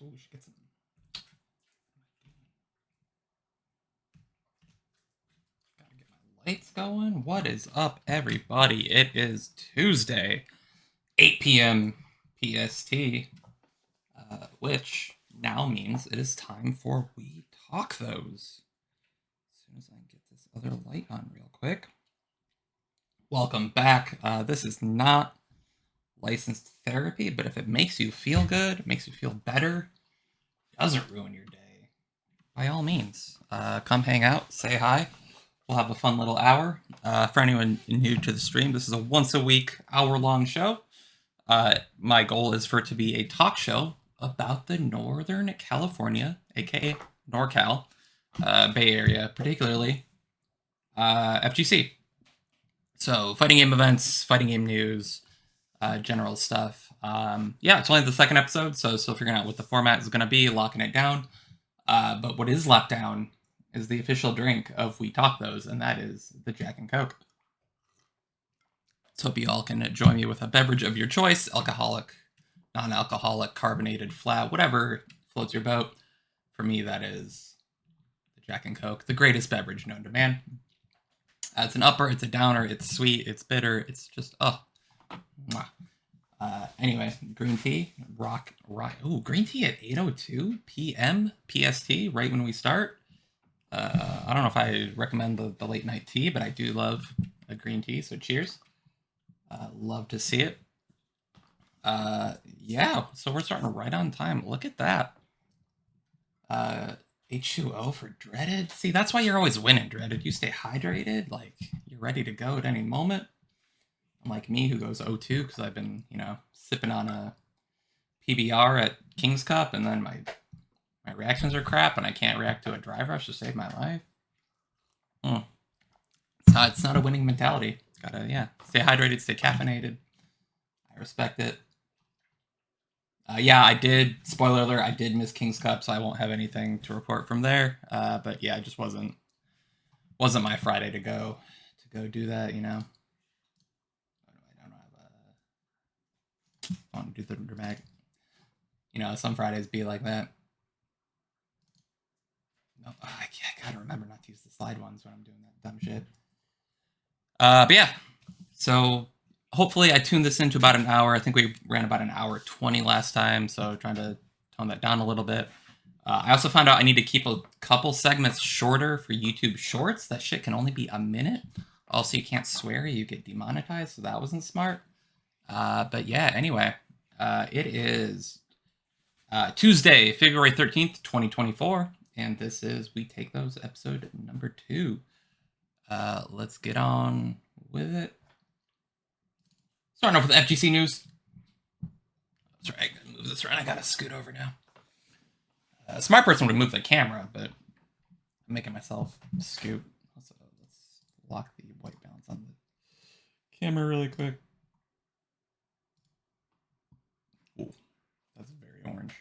Ooh, we should get some. Gotta get my lights going. What is up, everybody? It is Tuesday, 8 p.m. PST, which now means it is time for We Talk Those. As soon as I get this other light on real quick. Welcome back. This is not licensed therapy, but if it makes you feel good, makes you feel better, doesn't ruin your day, by all means, come hang out, say hi. We'll have a fun little hour. For anyone new to the stream, this is a once a week, hour-long show. My goal is for it to be a talk show about the Northern California, aka NorCal, Bay Area, particularly FGC. So fighting game events, fighting game news, general stuff. Yeah, it's only the second episode, so still figuring out what the format is going to be, locking it down. But what is locked down is the official drink of We Talk Those, and that is the Jack and Coke. So hope you all can join me with a beverage of your choice, alcoholic, non-alcoholic, carbonated, flat, whatever floats your boat. For me, that is the Jack and Coke, the greatest beverage known to man. It's an upper, it's a downer, it's sweet, it's bitter, it's just, oh. Anyway, green tea, rock. Ooh, green tea at 8:02 p.m. PST, right when we start. I don't know if I recommend the late night tea, but I do love a green tea, so cheers. Love to see it. Yeah, so we're starting right on time. Look at that. H2O for Dreaded. See, that's why you're always winning, Dreaded. You stay hydrated, like, you're ready to go at any moment. Unlike me, who goes 0-2 because I've been, sipping on a PBR at King's Cup, and then my reactions are crap, and I can't react to a drive rush to save my life. It's not a winning mentality. Gotta, stay hydrated, stay caffeinated. I respect it. I did, spoiler alert, I did miss King's Cup, so I won't have anything to report from there. But yeah, it just wasn't my Friday to go do that, I want to do the dramatic. Some Fridays be like that. No, I gotta remember not to use the slide ones when I'm doing that dumb shit. But yeah, so hopefully I tuned this into about an hour. I think we ran about an hour 20 last time, so trying to tone that down a little bit. I also found out I need to keep a couple segments shorter for YouTube Shorts. That shit can only be a minute. Also, you can't swear, you get demonetized, so that wasn't smart. But yeah, anyway, it is Tuesday, February 13th, 2024, and this is We Take Those, episode number 2. Let's get on with it. Starting off with FGC news. That's right, I gotta move this around. I gotta scoot over now. A smart person would move the camera, but I'm making myself scoot. Let's lock the white balance on the camera really quick. Ooh, that's very orange.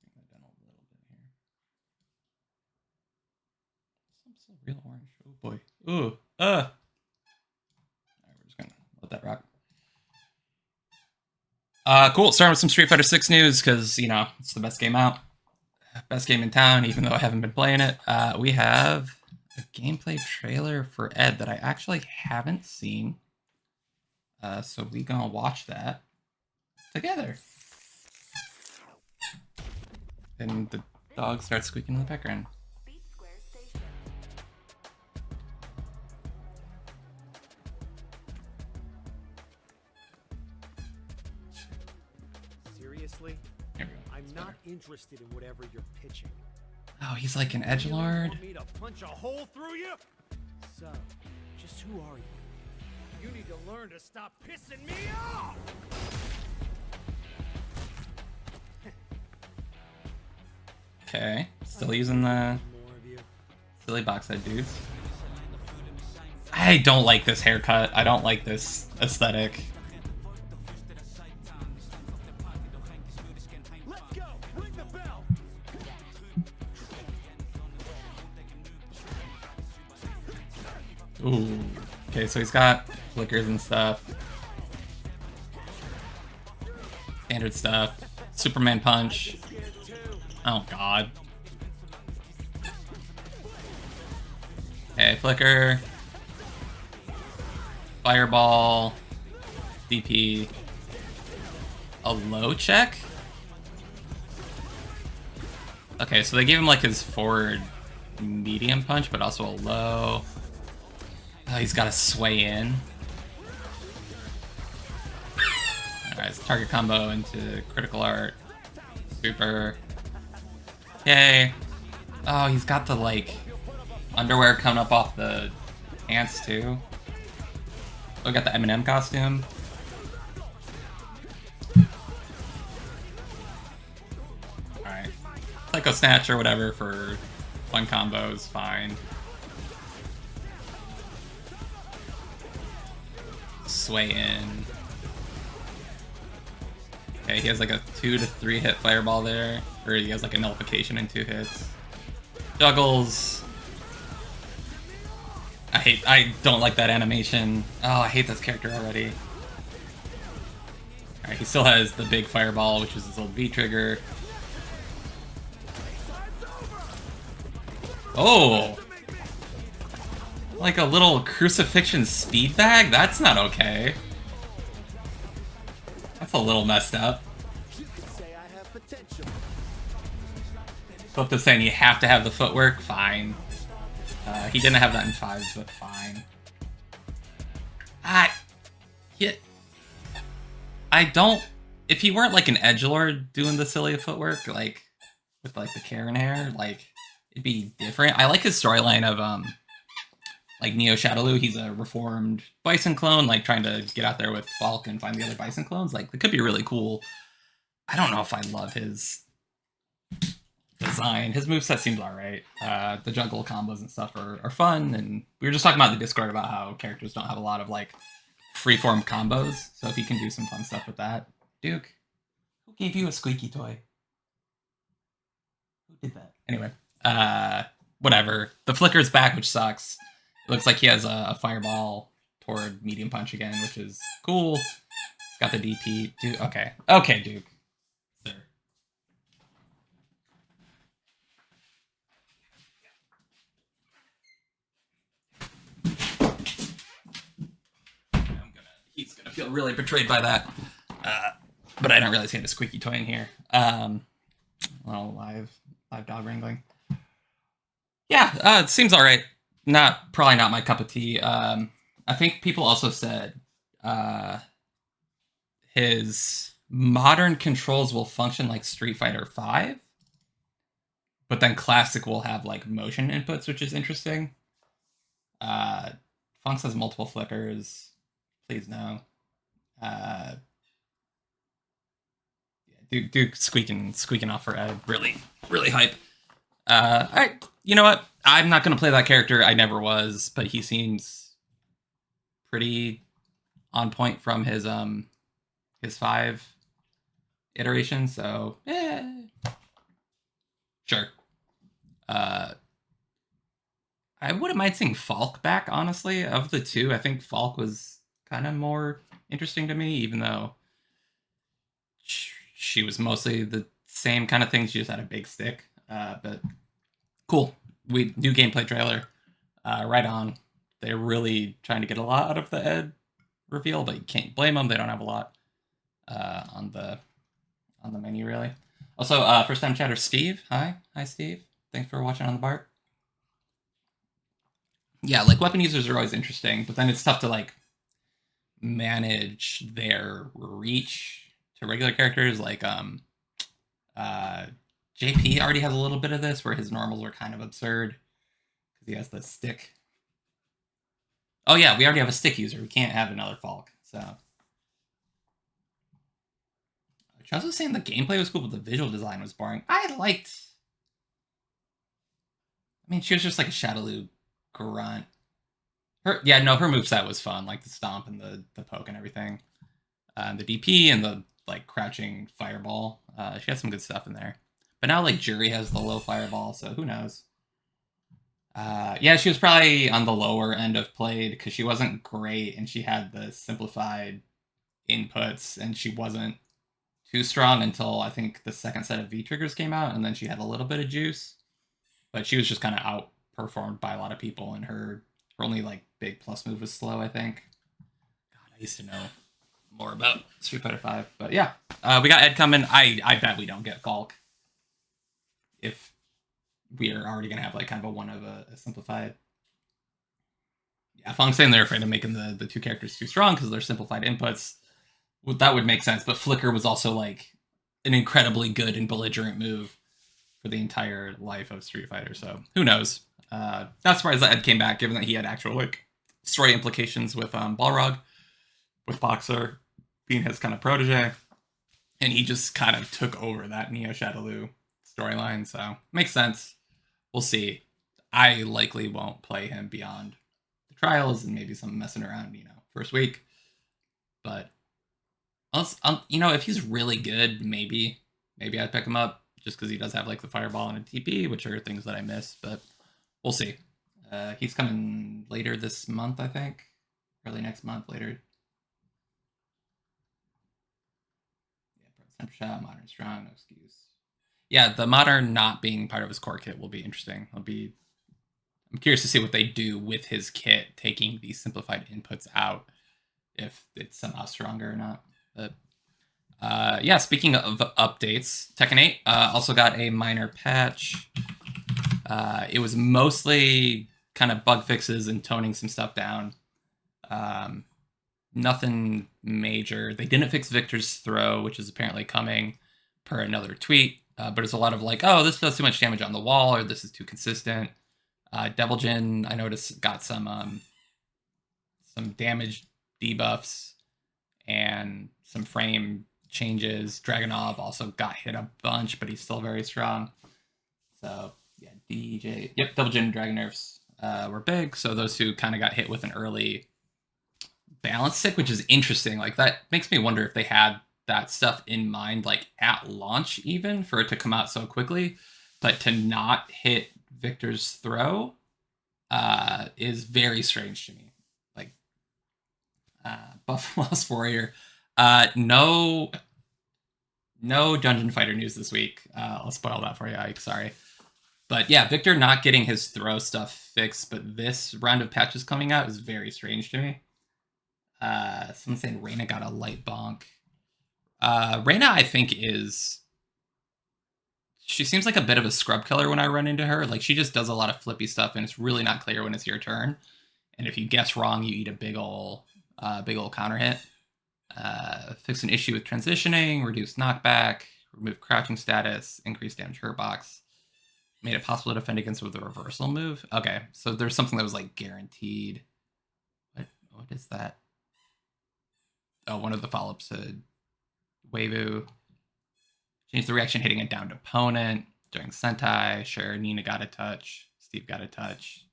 Bring that down a little bit here. Some still real orange. Oh boy. Ooh. Alright, we're just gonna let that rock. Cool. Starting with some Street Fighter 6 news, because, it's the best game out. Best game in town, even though I haven't been playing it. We have a gameplay trailer for Ed that I actually haven't seen. So we gonna watch that together. And the dog starts squeaking in the background. Seriously? I'm not interested in whatever you're pitching. Oh, he's like an edgelord. Want me to punch a hole through you? So, just who are you? You need to learn to stop pissing me off! Okay, still using the silly box head dudes. I don't like this haircut. I don't like this aesthetic. Let's go! Ring the bell! Ooh. Okay, so he's got flickers and stuff. Standard stuff. Superman punch. Oh god. Okay, flicker. Fireball. DP. A low check? Okay, so they gave him like his forward medium punch, but also a low. Oh, he's got to sway in. Alright, so target combo into critical art. Super. Yay. Oh, he's got the like underwear coming up off the pants too. Oh, got the M&M costume. Alright. Psycho Snatch or whatever for fun combos, fine. Sway in. Okay, he has like a 2 to 3 hit fireball there. Or he has like a nullification in 2 hits. Juggles. I don't like that animation. Oh, I hate this character already. Alright, he still has the big fireball, which is his old V trigger. Oh! Like a little crucifixion speed bag? That's not okay. That's a little messed up. Flip to saying you have to have the footwork? Fine. He didn't have that in 5s, but fine. I don't... If he weren't like an edgelord doing the silly footwork, like, with like the Karen hair, like, it'd be different. I like his storyline of, like, Neo Shadowloo. He's a reformed Bison clone, like, trying to get out there with Falk and find the other Bison clones. Like, it could be really cool. I don't know if I love his design. His moveset seems alright. The juggle combos and stuff are fun, and we were just talking about in the Discord about how characters don't have a lot of, like, freeform combos, so if you can do some fun stuff with that. Duke, who gave you a squeaky toy? Who did that? Anyway, whatever. The flicker's back, which sucks. It looks like he has a fireball toward medium punch again, which is cool. He's got the DP. Duke, okay. Okay, Duke. Sir. He's gonna feel really betrayed by that. But I don't really see the squeaky toy in here. Well, live dog wrangling. Yeah, it seems all right. Probably not my cup of tea. I think people also said his modern controls will function like Street Fighter V, but then classic will have like motion inputs, which is interesting. Funks has multiple flickers. Please no. Duke squeaking off for Ed. Really hype. Alright, you know what? I'm not gonna play that character. I never was, but he seems pretty on point from his 5 iteration, so sure. I wouldn't mind seeing Falk back, honestly. Of the two, I think Falk was kind of more interesting to me, even though she was mostly the same kind of thing. She just had a big stick. But cool. New gameplay trailer. Right on. They're really trying to get a lot out of the Ed reveal, but you can't blame them. They don't have a lot on the menu, really. Also, first time chatter, Steve. Hi, Steve. Thanks for watching on the BART. Yeah, like weapon users are always interesting, but then it's tough to like manage their reach to regular characters. Like JP already has a little bit of this, where his normals are kind of absurd because he has the stick. Oh yeah, we already have a stick user. We can't have another Falk. So Charles was saying the gameplay was cool, but the visual design was boring. I mean, she was just like a Shadowloo grunt. Her moveset was fun, like the stomp and the poke and everything. The DP and the like crouching fireball. She had some good stuff in there. But now like Jury has the low fireball, so who knows? Yeah, she was probably on the lower end of played because she wasn't great and she had the simplified inputs and she wasn't too strong until I think the second set of V triggers came out, and then she had a little bit of juice. But she was just kind of outperformed by a lot of people, and her only like big plus move was slow, I think. God, I used to know more about Street Fighter V, but yeah, we got Ed coming. I bet we don't get Falk if we are already gonna have like kind of a one of a simplified. Yeah, if I'm saying they're afraid of making the two characters too strong because they're simplified inputs, well, that would make sense. But Flicker was also like an incredibly good and belligerent move for the entire life of Street Fighter. So who knows? Not surprised that Ed came back, given that he had actual like story implications with Balrog, with Boxer being his kind of protege, and he just kind of took over that Neo Shadowloo storyline. So makes sense. We'll see. I likely won't play him beyond the trials and maybe some messing around, first week. But if he's really good, maybe I'd pick him up just because he does have like the fireball and a TP, which are things that I miss. But we'll see. He's coming later this month, I think. Early next month, later. Yeah, Snapshot, Modern Strong, no excuse. Yeah, the Modern not being part of his core kit will be interesting. I'm curious to see what they do with his kit, taking these simplified inputs out, if it's somehow stronger or not. But yeah, speaking of updates, Tekken 8 also got a minor patch. It was mostly kind of bug fixes and toning some stuff down. Nothing major. They didn't fix Victor's throw, which is apparently coming per another tweet. But it's a lot of like, oh, this does too much damage on the wall, or this is too consistent. Devil Jin, I noticed, got some damage debuffs and some frame changes. Dragonov also got hit a bunch, but he's still very strong. So yeah, Devil Jin and Dragon nerfs were big. So those two kind of got hit with an early balance stick, which is interesting. Like that makes me wonder if they had that stuff in mind, like at launch, even for it to come out so quickly, but to not hit Victor's throw is very strange to me. Like Buffalo's Warrior, no Dungeon Fighter news this week. I'll spoil that for you, Ike. Sorry. But yeah, Victor not getting his throw stuff fixed, but this round of patches coming out is very strange to me. Someone saying Reyna got a light bonk. Reyna, I think, she seems like a bit of a scrub killer when I run into her. Like, she just does a lot of flippy stuff, and it's really not clear when it's your turn. And if you guess wrong, you eat a big ol' counter hit. Fix an issue with transitioning, reduce knockback, remove crouching status, increase damage hurt box. Made it possible to defend against with a reversal move. Okay, so there's something that was like guaranteed. What is that? Oh, one of the follow-ups said Weibo. Change the reaction hitting a downed opponent during Sentai. Sure, Nina got a touch. Steve got a touch.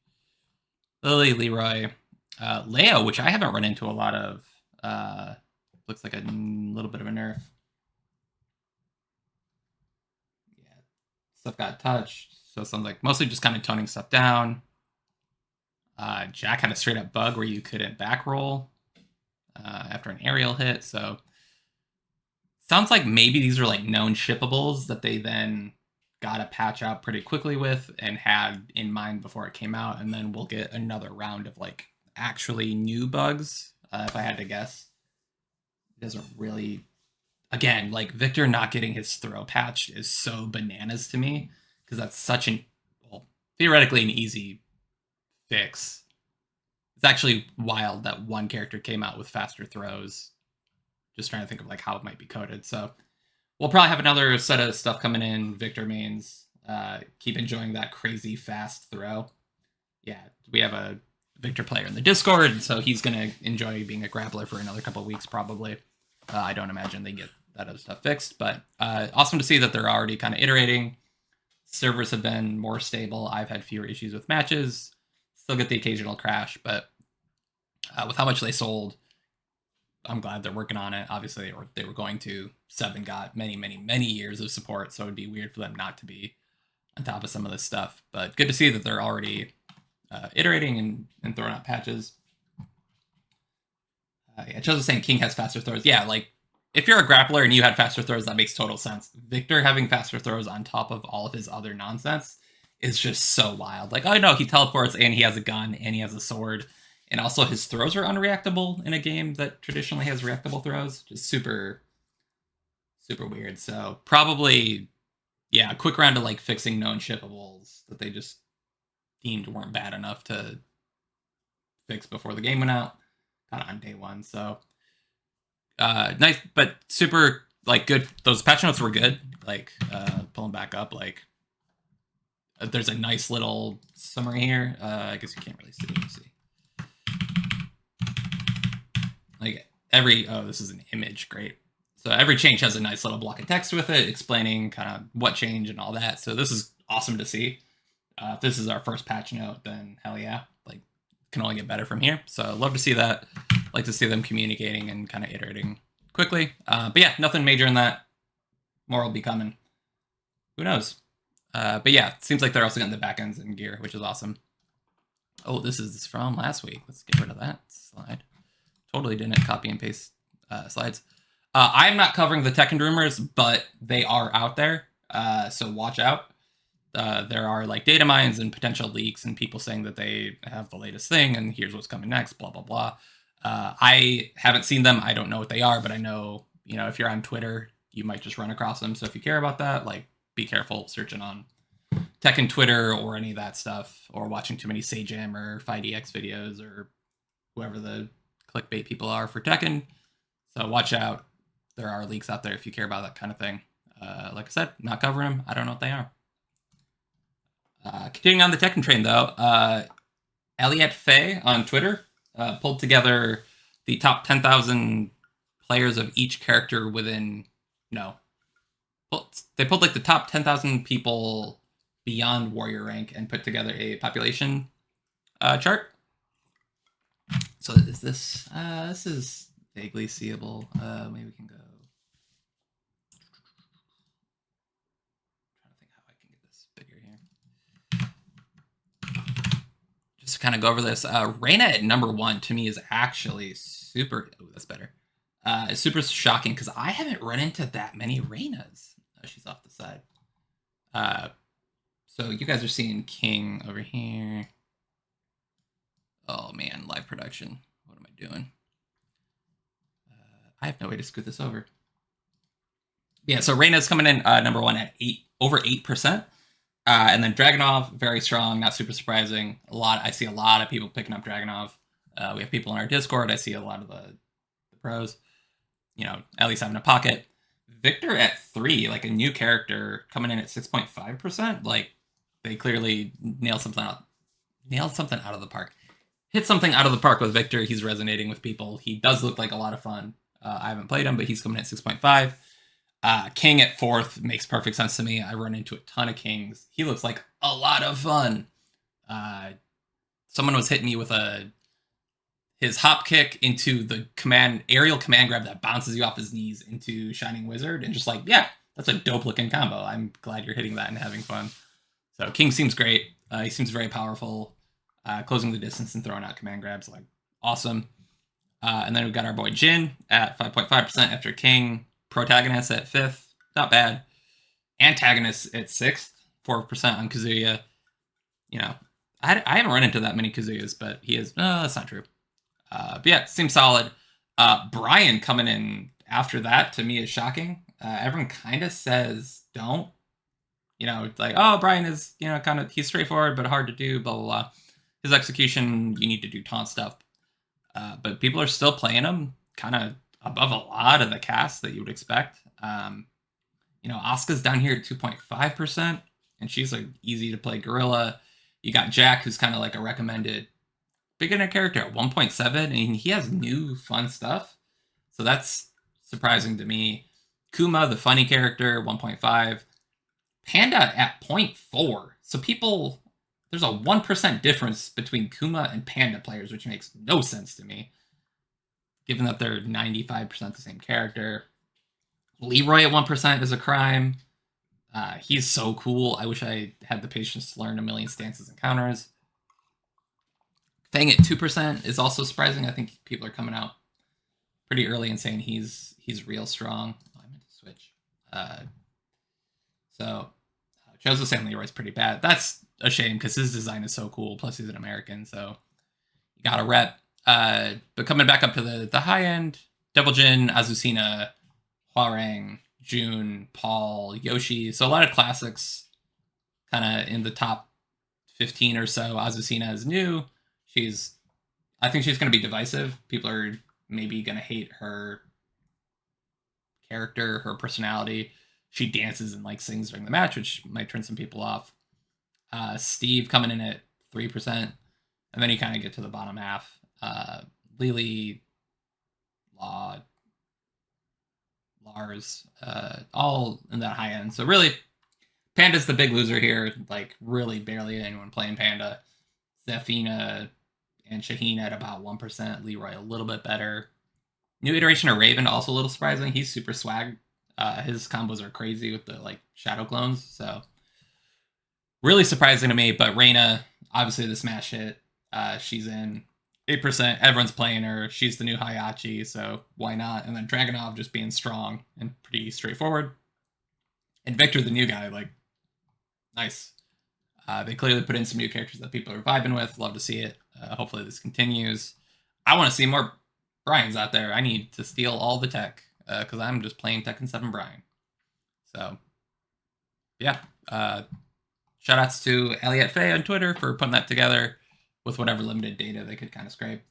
Lily, Leroy. Leo, which I haven't run into a lot of. Looks like a little bit of a nerf. Yeah, stuff got touched. So it sounds like mostly just kind of toning stuff down. Jack had a straight up bug where you couldn't back roll after an aerial hit. So sounds like maybe these are like known shippables that they then got to patch out pretty quickly with and had in mind before it came out. And then we'll get another round of like actually new bugs, if I had to guess. It doesn't really, again, like Victor not getting his throw patched is so bananas to me because that's such theoretically an easy fix. It's actually wild that one character came out with faster throws. Just trying to think of like how it might be coded. So we'll probably have another set of stuff coming in. Victor mains. Keep enjoying that crazy fast throw. Yeah, we have a Victor player in the Discord, so he's gonna enjoy being a grappler for another couple of weeks probably. I don't imagine they get that other stuff fixed, but awesome to see that they're already kind of iterating. Servers have been more stable. I've had fewer issues with matches. Still get the occasional crash, but with how much they sold, I'm glad they're working on it. Obviously, they were going to. 7 got many, many, many years of support, so it'd be weird for them not to be on top of some of this stuff. But good to see that they're already iterating and throwing out patches. Yeah, Chelsea saying King has faster throws. Yeah, like if you're a grappler and you had faster throws, that makes total sense. Victor having faster throws on top of all of his other nonsense is just so wild. Like, oh no, he teleports and he has a gun and he has a sword. And also his throws are unreactable in a game that traditionally has reactable throws. Just super, super weird. So probably, yeah, a quick round of like fixing known shippables that they just deemed weren't bad enough to fix before the game went out, kind of on day one. So nice, but super like good. Those patch notes were good. Like pulling back up, like there's a nice little summary here. I guess you can't really see. Let me see. Like this is an image, great. So every change has a nice little block of text with it, explaining kind of what changed and all that. So this is awesome to see. If this is our first patch note, then hell yeah, like can only get better from here. So love to see that. Like to see them communicating and kind of iterating quickly. But yeah, nothing major in that. More will be coming. Who knows? But yeah, it seems like they're also getting the back ends in gear, which is awesome. Oh, this is from last week. Let's get rid of that slide. Totally didn't copy and paste slides. I'm not covering the Tekken rumors, but they are out there. So watch out. There are like data mines and potential leaks and people saying that they have the latest thing and here's what's coming next, blah, blah, blah. I haven't seen them. I don't know what they are, but I know, if you're on Twitter, you might just run across them. So if you care about that, like be careful searching on Tekken Twitter or any of that stuff, or watching too many Sajam or FightyX videos or whoever the clickbait people are for Tekken. So watch out. There are leaks out there if you care about that kind of thing. Like I said, not covering them. I don't know what they are. Continuing on the Tekken train, though, Elliot Faye on Twitter pulled together the top 10,000 players of each character within... No. They pulled like the top 10,000 people beyond warrior rank and put together a population chart. So is this... this is vaguely seeable. Maybe we can go... Just to kind of go over this, Reina at number 1 to me is actually super... Oh, that's better. It's super shocking because I haven't run into that many Reinas. Oh, she's off the side. So you guys are seeing King over here. Oh man, live production. What am I doing? I have no way to scoot this over. Yeah, so Reina's coming in number 1 at over 8%. And then Dragunov, very strong, not super surprising. I see a lot of people picking up Dragunov. We have people in our Discord. I see a lot of the pros, at least having a pocket. Victor at 3, like a new character coming in at 6.5%. Like they clearly nailed something out of the park. Hit something out of the park with Victor. He's resonating with people. He does look like a lot of fun. I haven't played him, but he's coming in at 6.5. King at 4th makes perfect sense to me. I run into a ton of Kings. He looks like a lot of fun. Someone was hitting me with his hop kick into the aerial command grab that bounces you off his knees into Shining Wizard, and just like, yeah, that's a dope looking combo. I'm glad you're hitting that and having fun. So King seems great. He seems very powerful. Closing the distance and throwing out command grabs, like awesome. And then we've got our boy Jin at 5.5% after King. Protagonist at 5th, not bad. Antagonist at 6th, 4% on Kazuya. I haven't run into that many Kazuyas, but he is. That's not true. But yeah, seems solid. Brian coming in after that to me is shocking. Everyone kind of says don't. It's like, oh, Brian is kind of, he's straightforward but hard to do. Blah blah blah. His execution, you need to do taunt stuff. But people are still playing him kind of above a lot of the cast that you would expect. Asuka's down here at 2.5%, and she's like easy to play gorilla. You got Jack, who's kind of like a recommended beginner character at 1.7, and he has new fun stuff. So that's surprising to me. Kuma, the funny character, 1.5. Panda at 0.4. So there's a 1% difference between Kuma and Panda players, which makes no sense to me, given that they're 95% the same character. Leroy at 1% is a crime. He's so cool. I wish I had the patience to learn a million stances and counters. Fang at 2% is also surprising. I think people are coming out pretty early in saying he's real strong. Oh, I meant to switch. So Joseph San Leroy's pretty bad. That's a shame because his design is so cool. Plus he's an American, so you got to rep. But coming back up to the high end, Devil Jin, Azucena, Hwoarang, June, Paul, Yoshi. So a lot of classics kind of in the top 15 or so. Azucena is new. I think she's going to be divisive. People are maybe going to hate her character, her personality. She dances and like sings during the match, which might turn some people off. Steve coming in at 3%. And then you kind of get to the bottom half. Lily, Law, Lars, all in that high end. So really, Panda's the big loser here. Like really barely anyone playing Panda. Zafina and Shaheen at about 1%. Leroy a little bit better. New iteration of Raven also a little surprising. He's super swag. His combos are crazy with the like shadow clones. So really surprising to me. But Reina, obviously the smash hit. She's in 8%. Everyone's playing her. She's the new Hayachi, so why not? And then Dragunov just being strong and pretty straightforward. And Victor, the new guy, like, nice. They clearly put in some new characters that people are vibing with. Love to see it. Hopefully this continues. I want to see more Brians out there. I need to steal all the tech because I'm just playing Tekken 7 Brian. So, yeah. Shoutouts to Elliot Faye on Twitter for putting that together with whatever limited data they could kind of scrape.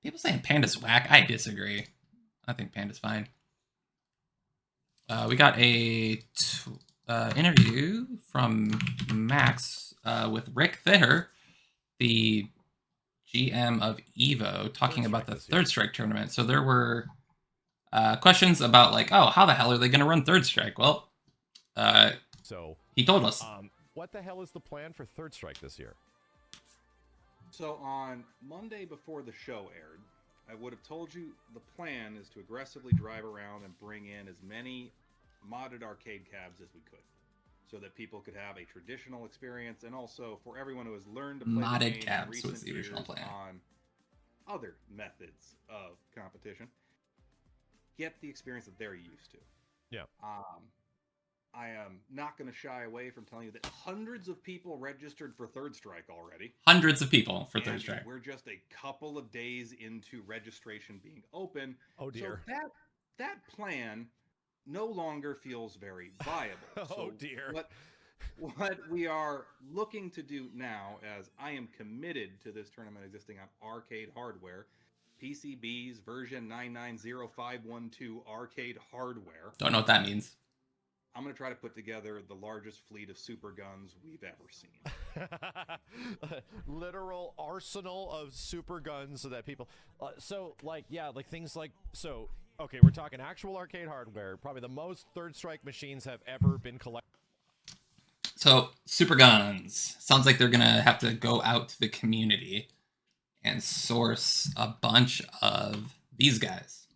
People saying Panda's whack. I disagree. I think Panda's fine. We got a interview from Max with Rick Thitter, the GM of EVO, talking about the Third Strike tournament. So there were questions about like, oh, how the hell are they going to run Third Strike? Well, he told us. What the hell is the plan for Third Strike this year? So on Monday before the show aired, I would have told you the plan is to aggressively drive around and bring in as many modded arcade cabs as we could, so that people could have a traditional experience, and also for everyone who has learned to play modded the game cabs in recent was the original years plan. on other methods of competition, get the experience that they're used to. Yeah. I am not going to shy away from telling you that hundreds of people registered for Third Strike already. Hundreds of people for Third Strike. We're just a couple of days into registration being open. Oh dear. So that plan no longer feels very viable. Oh dear. What we are looking to do now, as I am committed to this tournament existing on arcade hardware, PCB's version 990512 arcade hardware. Don't know what that means. I'm going to try to put together the largest fleet of super guns we've ever seen. Literal arsenal of super guns so that people... so, like, yeah, like things like... So, okay, we're talking actual arcade hardware. Probably the most Third Strike machines have ever been collected. So, super guns. Sounds like they're going to have to go out to the community and source a bunch of these guys.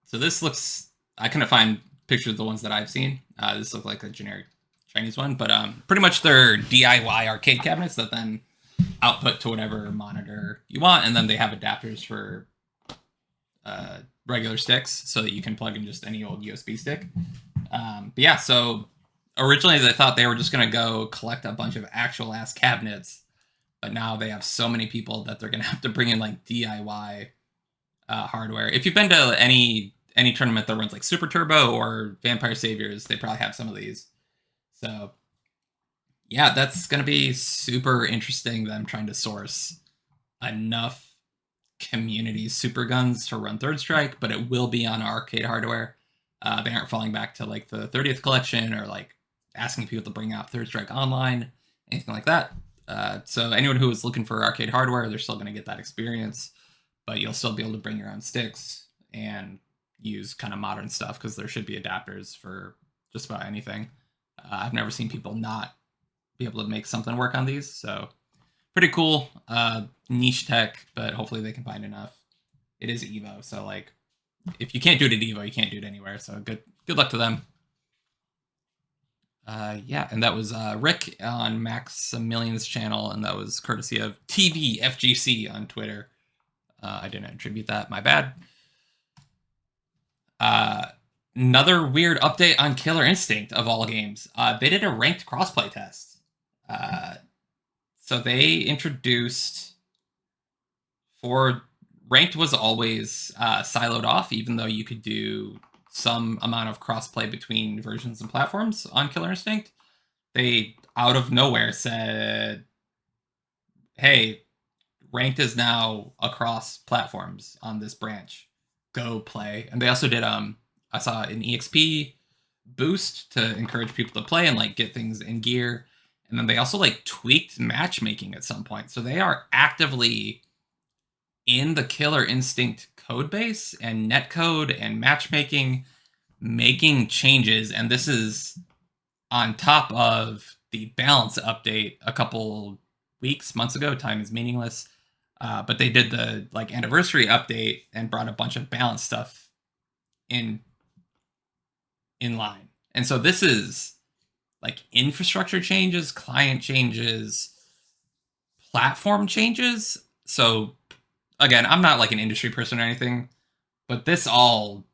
So this looks... I couldn't find pictures of the ones that I've seen. This looks like a generic Chinese one, but pretty much they're DIY arcade cabinets that then output to whatever monitor you want, and then they have adapters for regular sticks so that you can plug in just any old USB stick. But yeah, so originally they thought they were just going to go collect a bunch of actual ass cabinets, but now they have so many people that they're going to have to bring in like DIY hardware. If you've been to any tournament that runs like Super Turbo or Vampire Saviors, they probably have some of these. So yeah, that's going to be super interesting, them trying to source enough community super guns to run Third Strike, but it will be on arcade hardware. They aren't falling back to like the 30th collection or like asking people to bring out Third Strike online, anything like that. So anyone who is looking for arcade hardware, they're still going to get that experience, but you'll still be able to bring your own sticks and use kind of modern stuff because there should be adapters for just about anything. I've never seen people not be able to make something work on these, so pretty cool. Niche tech, but hopefully they can find enough. It is Evo, so like if you can't do it at Evo, you can't do it anywhere. So good luck to them. Yeah, and that was Rick on Maximilian's channel, and that was courtesy of TV FGC on Twitter. I didn't attribute that, my bad. Another weird update on Killer Instinct of all games. They did a ranked crossplay test. So they introduced, for ranked was always siloed off, even though you could do some amount of crossplay between versions and platforms on Killer Instinct. They out of nowhere said, hey, ranked is now across platforms on this branch. Go play. And they also did I saw an EXP boost to encourage people to play and like get things in gear. And then they also like tweaked matchmaking at some point. So they are actively in the Killer Instinct code base and netcode and matchmaking, making changes. And this is on top of the balance update a couple months ago. Time is meaningless. But they did the like anniversary update and brought a bunch of balance stuff in line. And so this is like infrastructure changes, client changes, platform changes. So again, I'm not like an industry person or anything, but this all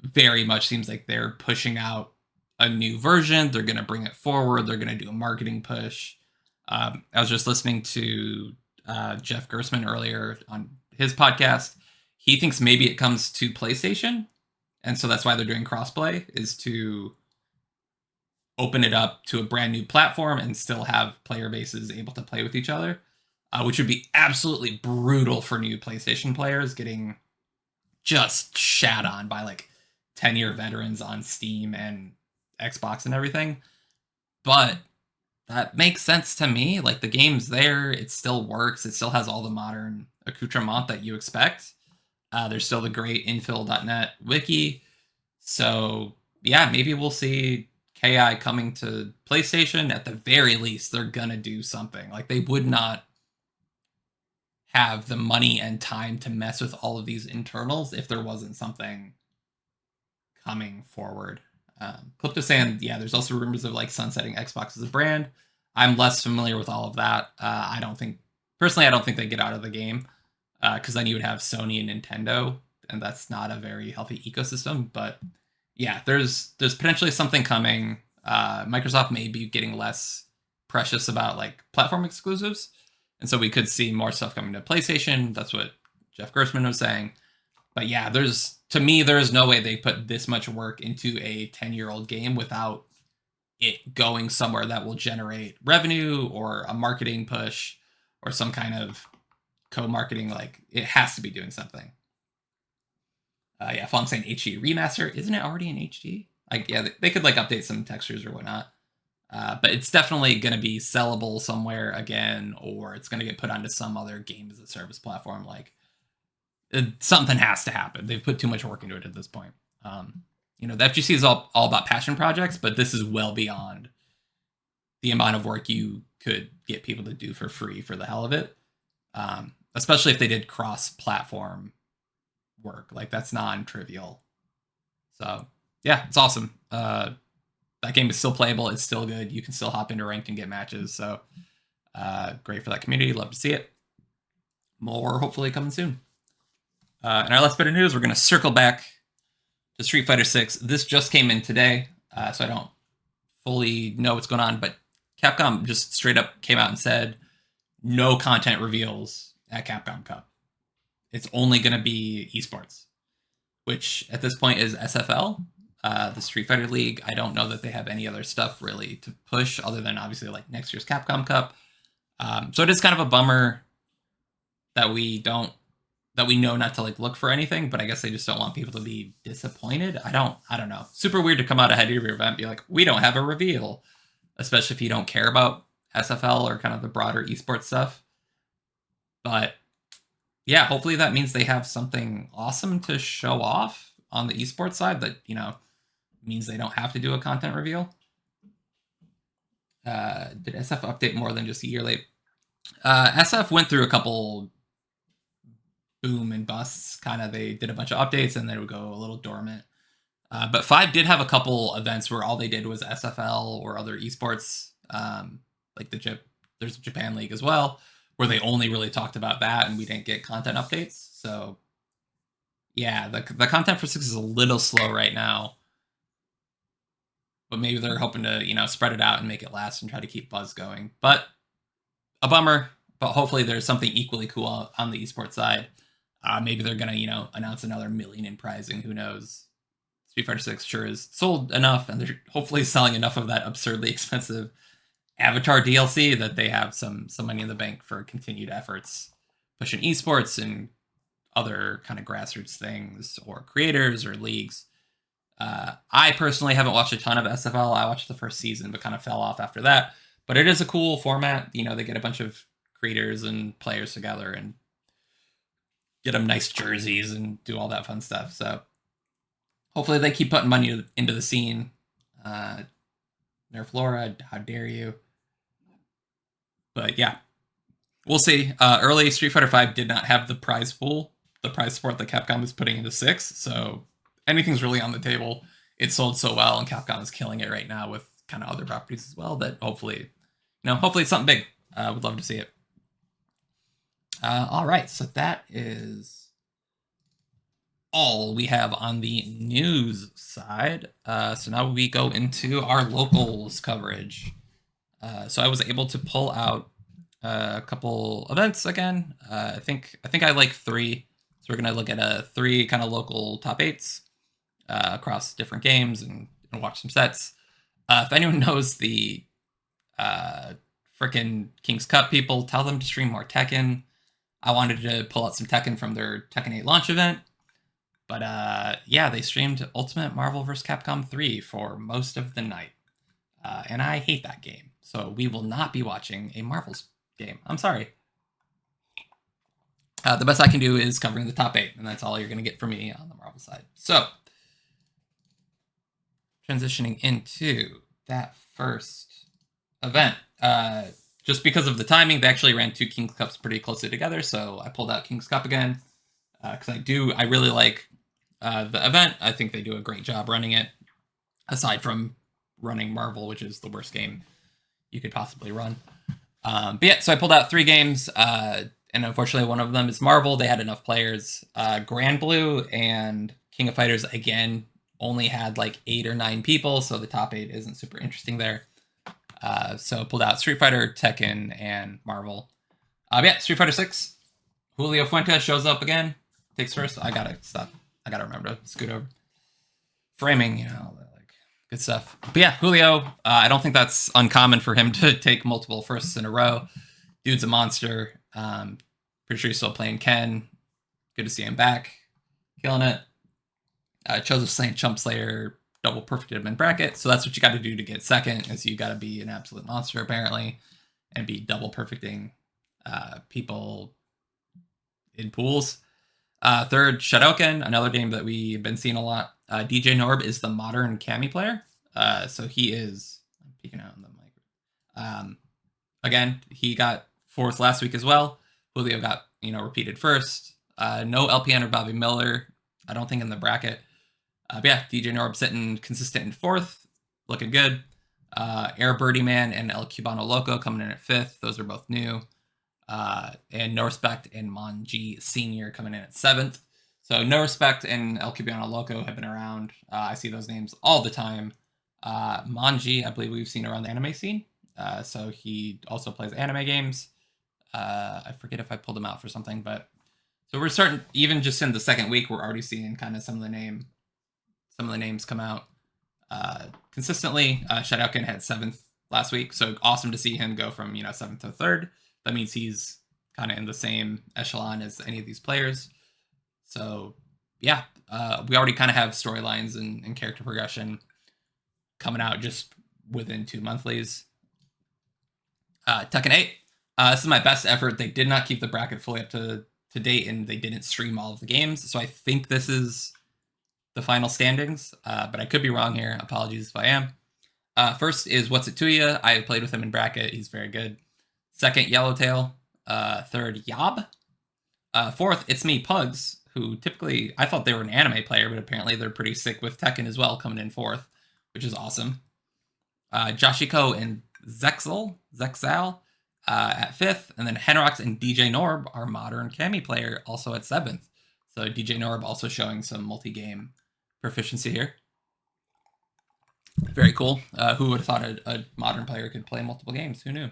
very much seems like they're pushing out a new version. They're going to bring it forward. They're going to do a marketing push. I was just listening to Jeff Gersman earlier on his podcast. He thinks maybe it comes to PlayStation, and so that's why they're doing crossplay, is to open it up to a brand new platform and still have player bases able to play with each other, which would be absolutely brutal for new PlayStation players getting just shat on by like 10-year veterans on Steam and Xbox and everything. But that makes sense to me. Like, the game's there, it still works, it still has all the modern accoutrement that you expect. There's still the great infill.net wiki. So yeah, maybe we'll see KI coming to PlayStation. At the very least, they're gonna do something. Like, they would not have the money and time to mess with all of these internals if there wasn't something coming forward. Clip to saying, yeah, there's also rumors of like sunsetting Xbox as a brand. I'm less familiar with all of that. I don't think they get out of the game, because then you would have Sony and Nintendo, and that's not a very healthy ecosystem. But yeah, there's potentially something coming. Microsoft may be getting less precious about like platform exclusives, and so we could see more stuff coming to PlayStation. That's what Jeff Gersman was saying. But yeah, to me, there is no way they put this much work into a 10-year-old game without it going somewhere that will generate revenue or a marketing push or some kind of co-marketing. Like, it has to be doing something. Yeah, Fong saying HD remaster. Isn't it already in HD? Like, yeah, they could like update some textures or whatnot. But it's definitely going to be sellable somewhere again, or it's going to get put onto some other game as a service platform. Like, something has to happen. They've put too much work into it at this point. The FGC is all about passion projects, but this is well beyond the amount of work you could get people to do for free for the hell of it. Especially if they did cross-platform work. Like, that's non-trivial. So, yeah, it's awesome. That game is still playable. It's still good. You can still hop into ranked and get matches. So, great for that community. Love to see it. More hopefully coming soon. In our last bit of news, we're going to circle back to Street Fighter 6. This just came in today, so I don't fully know what's going on, but Capcom just straight up came out and said no content reveals at Capcom Cup. It's only going to be esports, which at this point is SFL, the Street Fighter League. I don't know that they have any other stuff really to push other than obviously like next year's Capcom Cup. So it is kind of a bummer that we know not to like look for anything, but I guess they just don't want people to be disappointed. I don't know. Super weird to come out ahead of your event and be like, we don't have a reveal, especially if you don't care about SFL or kind of the broader esports stuff. But yeah, hopefully that means they have something awesome to show off on the esports side that, means they don't have to do a content reveal. Did SF update more than just a year late? SF went through a couple boom and busts. Kind of, they did a bunch of updates and then it would go a little dormant. But 5 did have a couple events where all they did was SFL or other esports, like there's a Japan League as well, where they only really talked about that and we didn't get content updates. So yeah, the content for 6 is a little slow right now. But maybe they're hoping to, spread it out and make it last and try to keep buzz going. But a bummer, but hopefully there's something equally cool on the esports side. Maybe they're going to, announce another million in prizing. Who knows? Street Fighter 6 sure is sold enough, and they're hopefully selling enough of that absurdly expensive Avatar DLC that they have some money in the bank for continued efforts pushing esports and other kind of grassroots things or creators or leagues. I personally haven't watched a ton of SFL. I watched the first season, but kind of fell off after that. But it is a cool format. They get a bunch of creators and players together and get them nice jerseys and do all that fun stuff. So hopefully they keep putting money into the scene. Nerf Laura, how dare you? But yeah, we'll see. Early Street Fighter 5 did not have the prize pool, the prize support that Capcom is putting into 6. So anything's really on the table. It sold so well, and Capcom is killing it right now with kind of other properties as well. That hopefully it's something big. Would love to see it. All right, so that is all we have on the news side. So now we go into our locals coverage. So I was able to pull out a couple events again. I think I like 3. So we're gonna look at 3 kind of local top 8s across different games and watch some sets. If anyone knows the frickin' King's Cup people, tell them to stream more Tekken. I wanted to pull out some Tekken from their Tekken 8 launch event. But yeah, they streamed Ultimate Marvel vs. Capcom 3 for most of the night. And I hate that game. So we will not be watching a Marvel's game. I'm sorry. The best I can do is covering the top 8, and that's all you're going to get from me on the Marvel side. So, transitioning into that first event. Just because of the timing, they actually ran 2 King's Cups pretty closely together, so I pulled out King's Cup again. Because I really like the event. I think they do a great job running it, aside from running Marvel, which is the worst game you could possibly run. But yeah, so I pulled out 3 games, and unfortunately one of them is Marvel. They had enough players. Grand Blue and King of Fighters, again, only had like 8 or 9 people, so the top 8 isn't super interesting there. So pulled out Street Fighter, Tekken, and Marvel. Yeah, Street Fighter 6. Julio Fuentes shows up again. Takes first. I gotta stop. I gotta remember to scoot over. Framing, all that good stuff. But yeah, Julio, I don't think that's uncommon for him to take multiple firsts in a row. Dude's a monster. Pretty sure he's still playing Ken. Good to see him back. Killing it. Joseph Saint Chump Slayer double perfected him in bracket. So that's what you got to do to get second, is you got to be an absolute monster, apparently, and be double perfecting people in pools. Third, Shadoken, another game that we've been seeing a lot. DJ Norb is the modern Cammy player. So he is, I'm peeking out on the mic. Again, he got 4th last week as well. Julio got, repeated first. No LPN or Bobby Miller, I don't think, in the bracket. But yeah, DJ Norb sitting consistent in 4th, looking good. Air Birdie Man and El Cubano Loco coming in at 5th. Those are both new. And No Respect and Manji Senior coming in at 7th. So No Respect and El Cubano Loco have been around. I see those names all the time. Manji, I believe we've seen around the anime scene. So he also plays anime games. I forget if I pulled him out for something, but so we're starting, even just in the second week, we're already seeing kind of some of the names come out consistently. Shadowkin had 7th last week, so awesome to see him go from 7th to 3rd. That means he's kind of in the same echelon as any of these players. So yeah, we already kind of have storylines and character progression coming out just within 2 monthlies. Tekken 8. This is my best effort. They did not keep the bracket fully up to date, and they didn't stream all of the games. So I think this is the final standings, but I could be wrong here. Apologies if I am. First is What's It To Ya. I have played with him in bracket. He's very good. Second, Yellowtail. Third, Yob. Fourth, It's Me, Pugs, who typically, I thought they were an anime player, but apparently they're pretty sick with Tekken as well, coming in 4th, which is awesome. Joshiko and Zexal at 5th, and then Henrox and DJ Norb, our modern Kami player, also at 7th. So DJ Norb also showing some multi-game proficiency here. Very cool. Who would have thought a modern player could play multiple games? Who knew?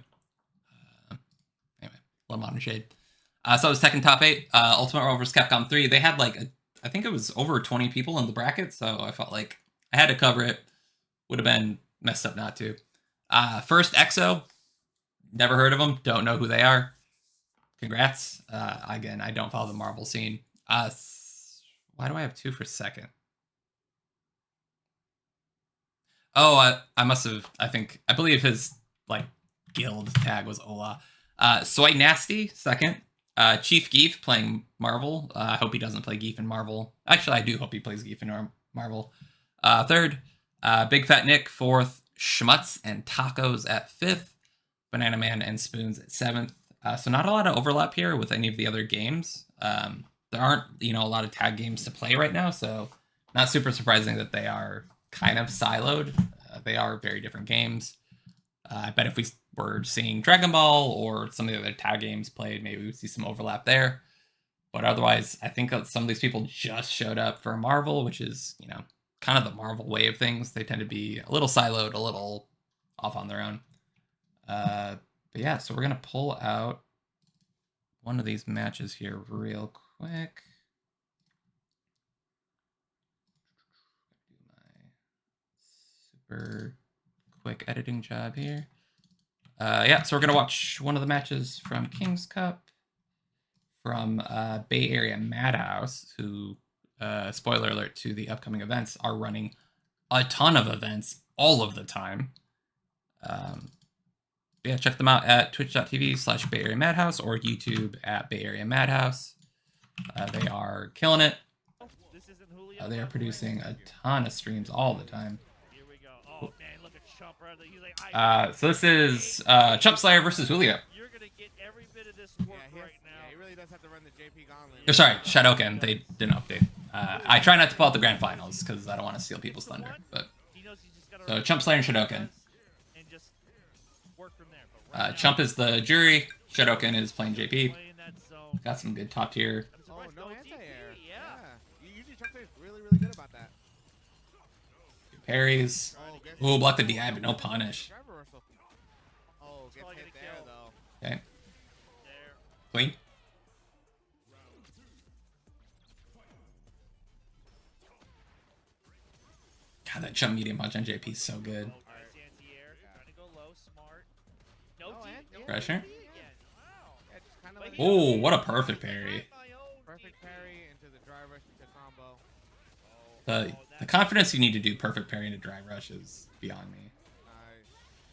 Anyway, a little modern shade. So it was Tekken top 8. Ultimate Marvel vs. Capcom 3. They had like, I think it was over 20 people in the bracket, so I felt like I had to cover it. Would have been messed up not to. First, EXO. Never heard of them. Don't know who they are. Congrats. Again, I don't follow the Marvel scene. Why do I have 2 for second? Oh, I must have, I believe his, like, guild tag was Ola. Soy Nasty, second. Chief Geef playing Marvel. I hope he doesn't play Geef in Marvel. Actually, I do hope he plays Geef in Marvel. Third, Big Fat Nick, 4th. Schmutz and Tacos at 5th. Banana Man and Spoons at 7th. So not a lot of overlap here with any of the other games. There aren't, a lot of tag games to play right now, so not super surprising that they are kind of siloed. They are very different games. I bet if we were seeing Dragon Ball or some of the other tag games played, maybe we'd see some overlap there. But otherwise, I think some of these people just showed up for Marvel, which is, kind of the Marvel way of things. They tend to be a little siloed, a little off on their own. But yeah, so we're going to pull out one of these matches here real quick. Do my super quick editing job here. Yeah, so we're going to watch one of the matches from King's Cup from Bay Area Madhouse, who, spoiler alert to the upcoming events, are running a ton of events all of the time. Yeah, check them out at twitch.tv/Bay Area Madhouse or YouTube at Bay Area Madhouse. They are killing it. They are producing a ton of streams all the time. Here we go. Oh man, look at Chump. So this is Chump Slayer versus Julio. You're gonna get every bit of this work right now. Yeah, he really does have to run the JP gauntlet. Oh, sorry, Shadowken. They didn't update. I try not to pull out the grand finals because I don't want to steal people's thunder. But so Chump Slayer and Shadowken. And just work from there. But right Chump is the jury. Shadowken is playing JP. playing that zone. Got some good top tier. I'm Oh, surprised no no anti-air. DP, yeah. Usually Chuck is really, really good about that. Parries. Oh, guess Ooh, block the DI, but no punish. Drive reversal. Oh, gets Probably hit gonna there, kill. though. Okay, There. clean. God, that jump medium punch on JP is so good. Oh, nice anti-air. Trying to go low, smart. No Oh, and DP. Pressure. Again. Wow. Yeah, just kind of But like he Oh, knows what a he's perfect gonna parry. get my own perfect DP. parry into the drive rush into combo. The that's- confidence you need to do perfect parry into drive rush is beyond me. Nice.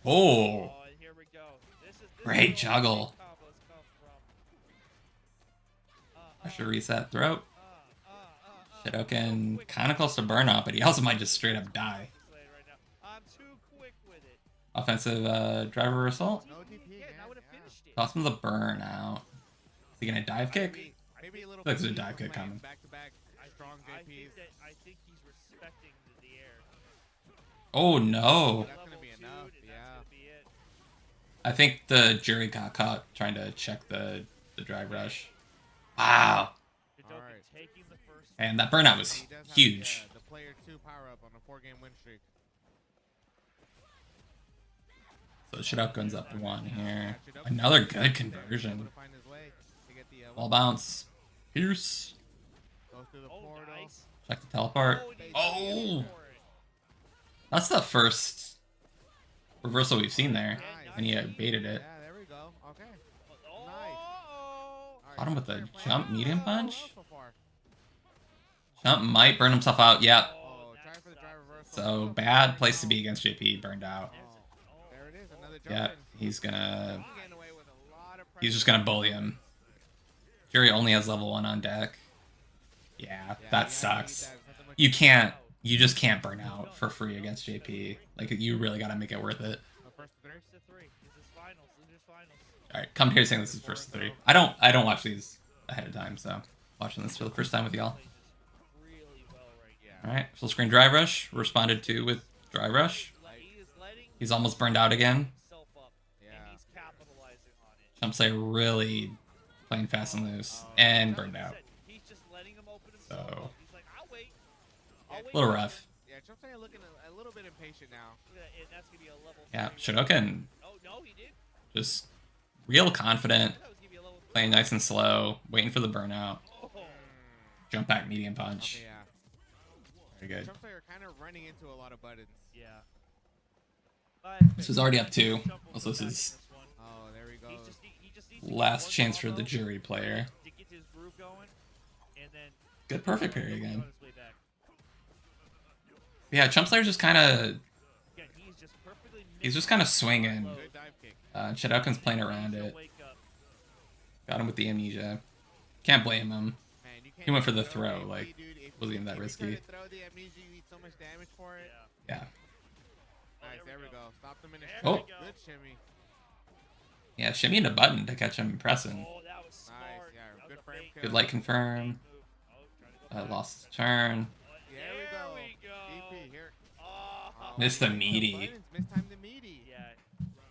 Oh, Oh, and here we go. This is Great where juggle. combos come from. pressure reset throat. Quick Shadowken kind of close to burnout, but he also might just straight up die. play right now. I'm too quick with it. Offensive drive reversal. No DP, Yeah, man. that would have Yeah. finished it. Toss him the burnout. Is he gonna dive kick? Maybe a little Looks like fatigue a dive from kick playing coming. Back-to-back strong JPs. I think he's respecting the air. Oh no. That's gonna Level be two, enough, and yeah. That's gonna be it. I think the jury got caught trying to check the drive rush. Wow. Hideki Alright. taking the first. And that burnout was He does have huge. The player 2 power up on a 4-game win streak. So Shadowken's up 1 here. Another good conversion. To find his way to get the, Ball bounce. Pierce. goes through the Oh, portal. nice. Check the teleport. Oh, and he's Oh! going for it. That's the first reversal we've seen there. Nice. And he baited it. Yeah, there we go. Okay. Oh, Alright, Caught him with a fair play. jump medium Oh, punch. so far. Jump might burn himself out. Yep. Oh, that try for the drive sucks. reversal. So bad place to be against JP. Burned out. There it is, another jump Yeah, in. he's gonna. He's getting away with a lot of He's just pressure. gonna bully him. Jury only has level 1 on deck. Yeah, Yeah, you that gotta sucks. need that. Something like You can't. You just can't burn out for free against JP. Like you really gotta make it worth it. the first three. First to 3. This is finals. This is finals. All right, come here saying this is first 3. I don't watch these ahead of time, so watching this for the first time with y'all. Really well right Yeah. All right, full screen drive rush. Responded to with drive rush. He is letting He's almost burned out again. himself up, Yeah. and he's capitalizing on it. Chump Slayer really playing fast and loose and burned out. He's just letting him open himself So up. He's like, I'll wait. I'll wait. a little rough. Yeah, Chump Slayer looking a little bit impatient now. Look at that, and that's gonna be a level Yeah, 3. Shadokan Oh no, he did. just real confident, That was gonna be a level 3. playing nice and slow, waiting for the burnout. Oh. Jump back medium punch. Yeah. Very good. Chump Slayer kind of running into a lot of buttons. Yeah. But This was already up 2. Chump will Also, this come back is in this one. Oh, there we go. He just needs to get last one chance for the combo jury player. to get his groove going, and then Good perfect parry he'll be again. on his way back. Yeah, Chump Slayer's just kind of Again, he's just kind of swinging. Good dive kick. Shadokan's playing around it. Wake up. Got him with the amnesia. Can't blame him. Man, you can't He went for the even throw, AMG, like, dude. If wasn't you- even that if you risky. try to throw the amnesia, you eat so much damage for it. Yeah. Yeah. Nice, there we go. Stop them in his Oh. tracks. Good shimmy. Yeah, shimmy into button to catch him pressing. Oh, that was smart. Nice, yeah, That was good a frame fake kill. Good light confirm. move. Oh, trying to go back. Lost his turn. There we go. DP here. Oh. Missed the Buttons, meaty. mistimed the meaty. Yeah.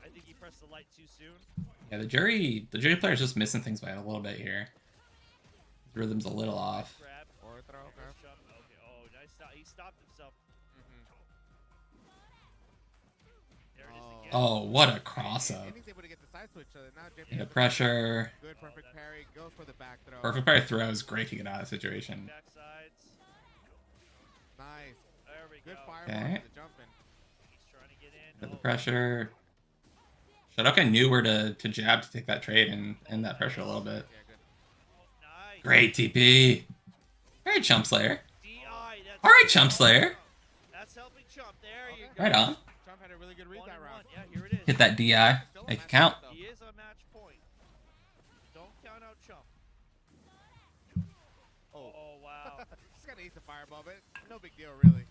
I think he pressed the light too soon. Yeah, the jury player's just missing things by a little bit here. His rhythm's a little off. Grab. Or throw. Okay. First jump. Okay. Oh, nice stop. He stopped himself. There it is again. Oh, what a cross up. And he's able to get the side switch. So now JP Into has the pressure. Good perfect parry. Goes for the back throw. Perfect parry throw is great to get out of the situation. Backsides. Nice. There we Good go. fireball Okay. for the jumping. He's trying to get in. Into the Oh, pressure. Shadokan knew where to jab to take that trade and end that pressure a little bit. Yeah, good. nice. Great TP. Alright, Chump Slayer. DI. That's Alright, Chump Slayer. That's helping Chump. There you Okay. go. Right on. Trump had a really good read that 1-1. round. Yeah, here it is. Hit that DI. Still a Make it match count. point, He is a match point. Don't count out Chump. though. Oh. Oh, wow. He's got to eat the fireball, but no big deal, really.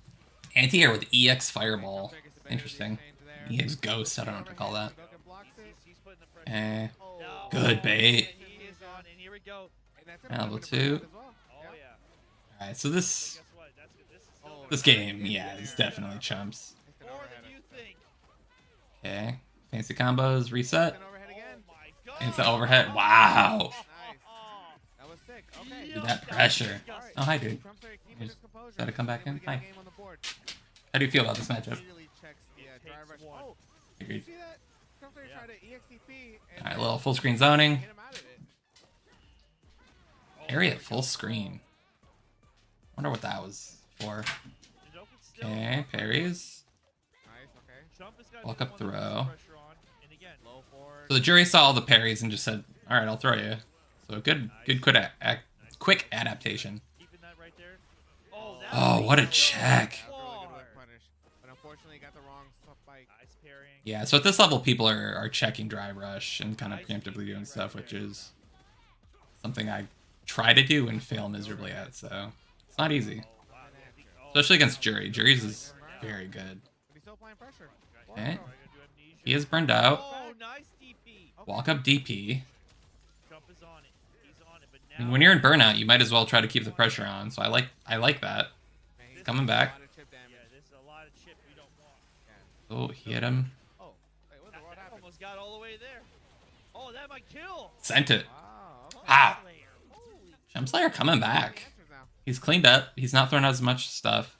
Anti-air with EX Fireball. Trump gets the better of the Interesting. exchange there. EX Ghost. I don't know what to call that. Shodokan blocks it. He's putting the pressure. Eh. Oh. No. Good bait. He is on, and here we go. And that's Yeah, level gonna put him in 2. as well. Oh, Yeah. yeah. Alright, so this Guess what? That's good. This is still Oh, gonna this be game, yeah, is definitely Chumps. It's an more overhead. than you think. Okay. Fancy combos, reset. It's an overhead again. Oh, my God. It's the overhead. Wow. Nice. That was sick. Okay. Dude, that pressure. Alright. Oh, hi, dude. Trump Slayer keeping Here's- his composure. gotta come back Able in. to get a Hi. game on the board. How do you feel about this matchup? Immediately checks the drive rush. one. Oh, you Agreed. see that? Trump Slayer Yeah. tried to EXTP. And Alright, then little full screen zoning. Get him out of it. Area at full screen. Wonder what that was for. Jokic still- Okay, parries. Nice. Okay. Trump has gotta Walk be the up one that puts throw. the pressure on. And again, Low forward. So the jury saw all the parries and just said, "Alright, I'll throw you." So good, quick adaptation. keeping that right there. Oh, that Oh, was what a good. check. That was really good Far. with punish. But unfortunately, got the wrong spike. Nice parrying. Yeah, so at this level, people are checking drive rush and kind of preemptively doing stuff, which is something I try to do and fail miserably at. So it's not easy, Oh, wow. Yeah, I think- oh, especially against jury. Jury's is very good. But he's still applying pressure. Okay. Are you gonna do amnesia? He is burned out. Oh, nice DP. Walk up DP. Trump is on it. He's on it, but I now mean, when you're in burnout, you might as well try to keep the pressure on. So I like that. Man, he's Coming taking a back. lot of chip damage. yeah, this is a lot of chip we don't want. Oh, he hit him. Oh, wait, what That happened? almost got all the way there. Oh, that might kill. Sent it. Wow. Okay. Ah. Slayer. Holy Chump Slayer coming The back. answers now. He's cleaned up. He's not throwing out as much stuff.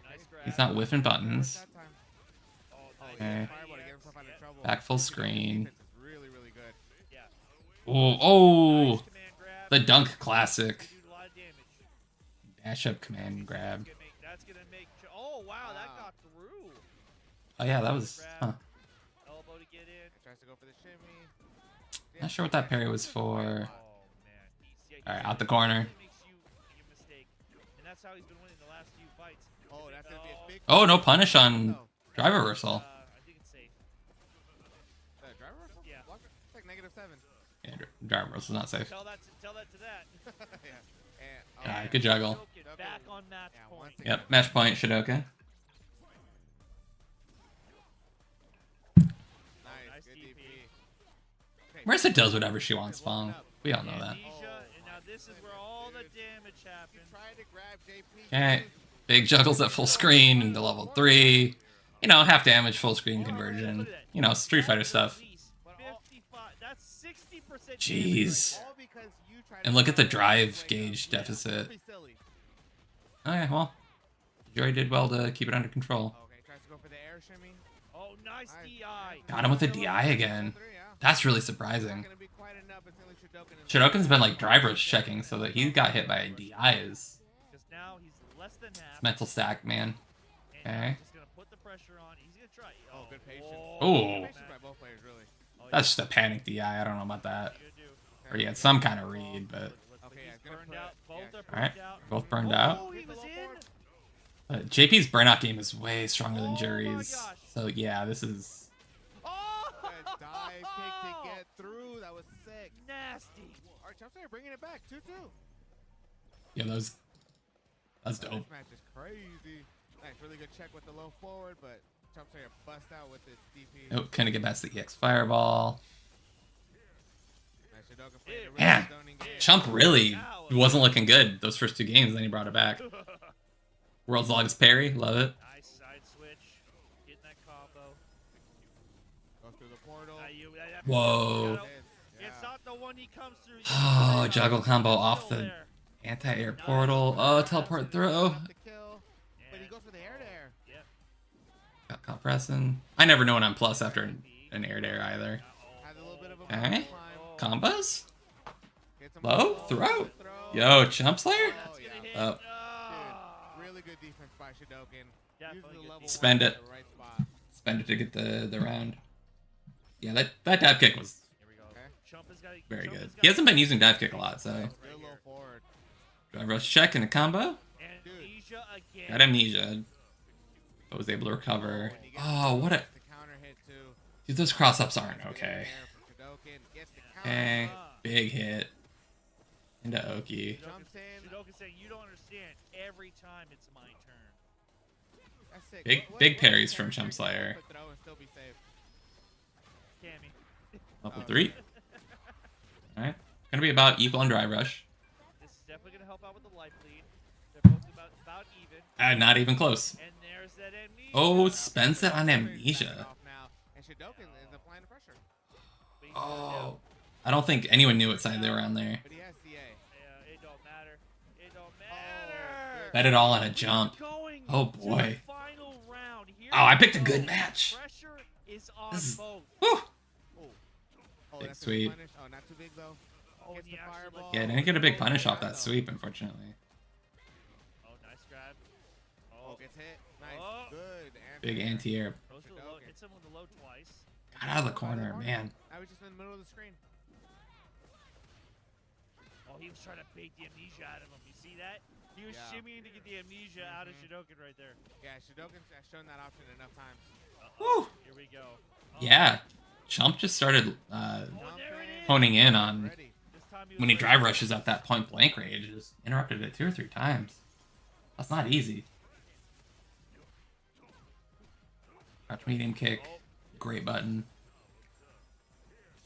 nice grab. He's not whiffing buttons. That time. Oh, Oh, nice. he Okay. used fireball to get himself out of trouble. Back full Defense screen. is really, really good. Yeah. Oh, Nice command grab. the dunk classic. They do a lot of damage. Dash up command grab. That's gonna make. Oh wow, that Wow. got through. Oh yeah, that was. Huh. Elbow to get in. Tries to go for the shimmy. Not sure what that parry was for. Oh man. All right, out the corner. Makes you make a mistake, and that's how he's been winning the last few fights. Oh, that's gonna be a big. Oh, no punish on No. drive reversal. I think it's safe. Driver reversal? Yeah. Block it. It's like -7. Yeah, drive reversal's not safe. Tell that to that. Yeah. And, oh, Alright, yeah. good juggle. Jokic back on match Yeah, point. once Yep, match point, Shadoka. Nice, Nice good DP. DP. Okay, Marissa does whatever she wants, Fong. We all know that. Amnesia, and now this is where all the damage You happens. tried to grab JP. Okay. Big juggles at full screen into level 3. You know, half damage, full screen conversion. You know, Street Fighter stuff. 55. That's 60%. Jeez. All because you tried And to look at the grab drive JP. gauge Yeah, deficit. pretty silly. Okay, well, Jory did well to keep it under control. Okay, tries to go for the air shimmy. Oh, nice DI. Got him with a DI again. That's really surprising. Shidoken's been like drivers checking, so that he got hit by a DI is Because now he's less than half. mental stack, man. And Okay. he's just gonna put the pressure on. He's gonna try. Oh, good patience. Oh. Patience by both players, really. That's just a panic DI. I don't know about that. What you gonna do? Or he had some kind of read, but Okay, Okay, he's yeah, gonna burned put- out. Both yeah, are alright. burned out. Both burned Oh, out. he was in. JP's burnout game is way stronger than Oh my Jury's. gosh. So yeah, this is Oh! Good dive kick to get through. That was sick. Nasty. All right, Chumps are bringing it back. 2-2. yeah, that's This dope. match is crazy. Nice, really good check with the low forward, but Chumps are bust out with the DP. Nope, couldn't get past the EX fireball. Nice, Shidoken played a really Man, stoning game. Chump really wasn't looking good those first 2 games, then he brought it back. World's longest parry, love it. Nice side switch. Getting that combo. Goes through the portal. Whoa. Yeah. It's not the one he comes through. Oh, juggle combo off Still the there. anti-air portal. Oh, teleport throw. Not the kill, but he goes for the air there. Yep. Got compressing. I never know when I'm plus after an air dare either. Has a little bit of a Okay. climb. Combos? Gets him Low on throw. throw. Yo, Chump Slayer? Oh, yeah. Hit. Oh. Dude, really good defense by Shidoken. Definitely Uses the good level defense. Spend one it. at the right spot. Spend it to get the round. Yeah, that dive kick was Here we go. Okay. Chump has got very Chump good. has got- He hasn't been using dive kick a lot, so. Still low forward. Drive rush check and a combo. Amnesia again. Got amnesia. But was able to recover. When he gets Oh, what a. the counter hit too. Dude, those cross ups aren't okay. Air from Shidoken. Gets the counter. Okay. Big hit. Into Oki. Jumps in. Shidoken saying, you don't understand. Every time it's my turn. That's sick. Big parries from Chump Slayer. Put throw and still be safe. Cammy. Level 3. Alright. Gonna be about equal on drive rush. This is definitely going to help out with the life lead. They're both about even. Not even close. And there's that amnesia. Oh, spends it on Backing amnesia. off now, and Shidoken is applying the pressure. But he's gonna Oh. I don't think anyone knew what side they were on there. But he has CA. Yeah, it don't matter. It don't Oh, matter. Bet it all on a jump. Going Oh, to boy. the final round. Here Oh, I we picked a go. good match. Pressure is on This is- both. Woo! Oh, Big that's a sweep. punish. Oh, not too big though. Oh, Gets and he the actually fireball. Yeah, didn't get a big punish off that sweep, unfortunately. Oh, nice grab. Oh, gets hit. Nice. Oh. Good. Big anti-air. Goes to the low, hits him with the low twice. Got out of the corner, man. I was just in the middle of the screen. Oh, he was trying to bait the amnesia out of him. You see that? He was Yeah. shimmying to get the amnesia out of Shidoken right there. Yeah, Shidoken's has shown that option enough times. Woo! Here we go. Oh, Yeah. Chump just started Oh, there it is. honing in on Ready. This time he was when he ready. drive rushes at that point blank range. Just interrupted it 2 or 3 times. That's not easy. Crouch medium kick. Great button.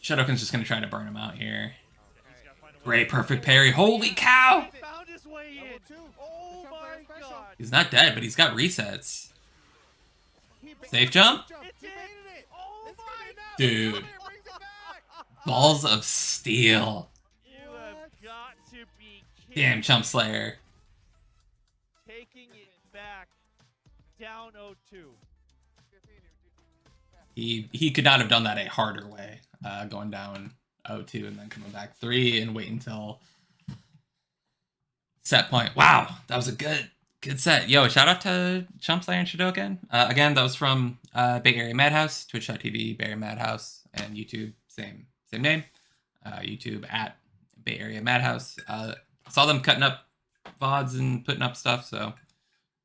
Shidoken's just going to try to burn him out here. He's gotta find a way Great to- perfect parry. Holy cow! He found his way in. Level 2. Oh Jump my player special. god. He's not dead, but he's got resets. He baited Safe it. jump? He It's baited in. it. Oh It's my good enough. Dude. Shidoken brings it back. Balls of steel. You have got to be kidding. Damn, Chump Slayer. Taking it back. Down 0-2. He could not have done that a harder way. Going down 0-2 and then coming back 3 and wait until set point. Wow, that was a good set. Yo, shout out to Chump Slayer and Shidoken. Again, that was from Bay Area Madhouse, twitch.tv, Bay Area Madhouse, and YouTube, same name. YouTube at Bay Area Madhouse. Saw them cutting up VODs and putting up stuff, so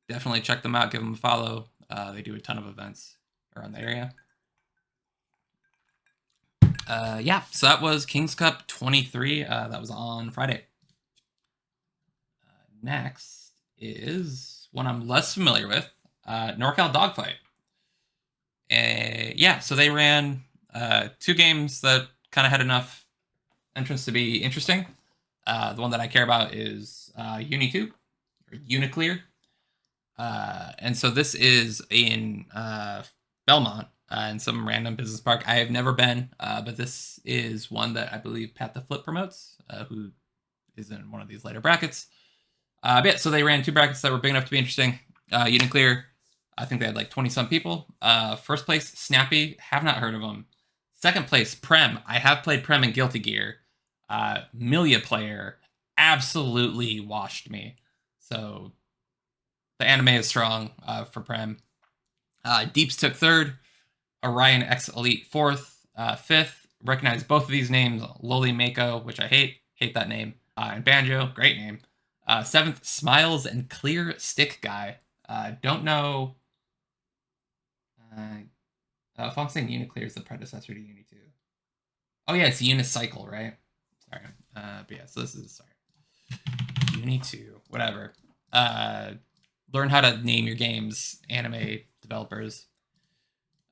definitely check them out, give them a follow. They do a ton of events around the area. Yeah, so that was King's Cup 23. That was on Friday. Next is one I'm less familiar with, NorCal Dogfight. Yeah, so they ran 2 games that kind of had enough entrance to be interesting. The one that I care about is Unitube, or Uniclear. And so this is in Belmont, in some random business park. I have never been, but this is one that I believe Pat the Flip promotes, who is in one of these later brackets. But yeah, so they ran 2 brackets that were big enough to be interesting. Uniclear, I think they had like 20-some people. First place, Snappy, have not heard of them. Second place, Prem. I have played Prem in Guilty Gear. Milia player absolutely washed me. So the anime is strong for Prem. Deeps took 3rd. Orion X Elite 4th. 5th. Recognize both of these names. Loli Mako, which I hate. Hate that name. And Banjo, great name. 7th, Smiles and Clear Stick Guy. Don't know if I'm saying Uniclear is the predecessor to Uni 2. Oh yeah, it's Unicycle, right? Sorry. But yeah, so this is, sorry. Uni 2, whatever. Learn how to name your games, anime developers.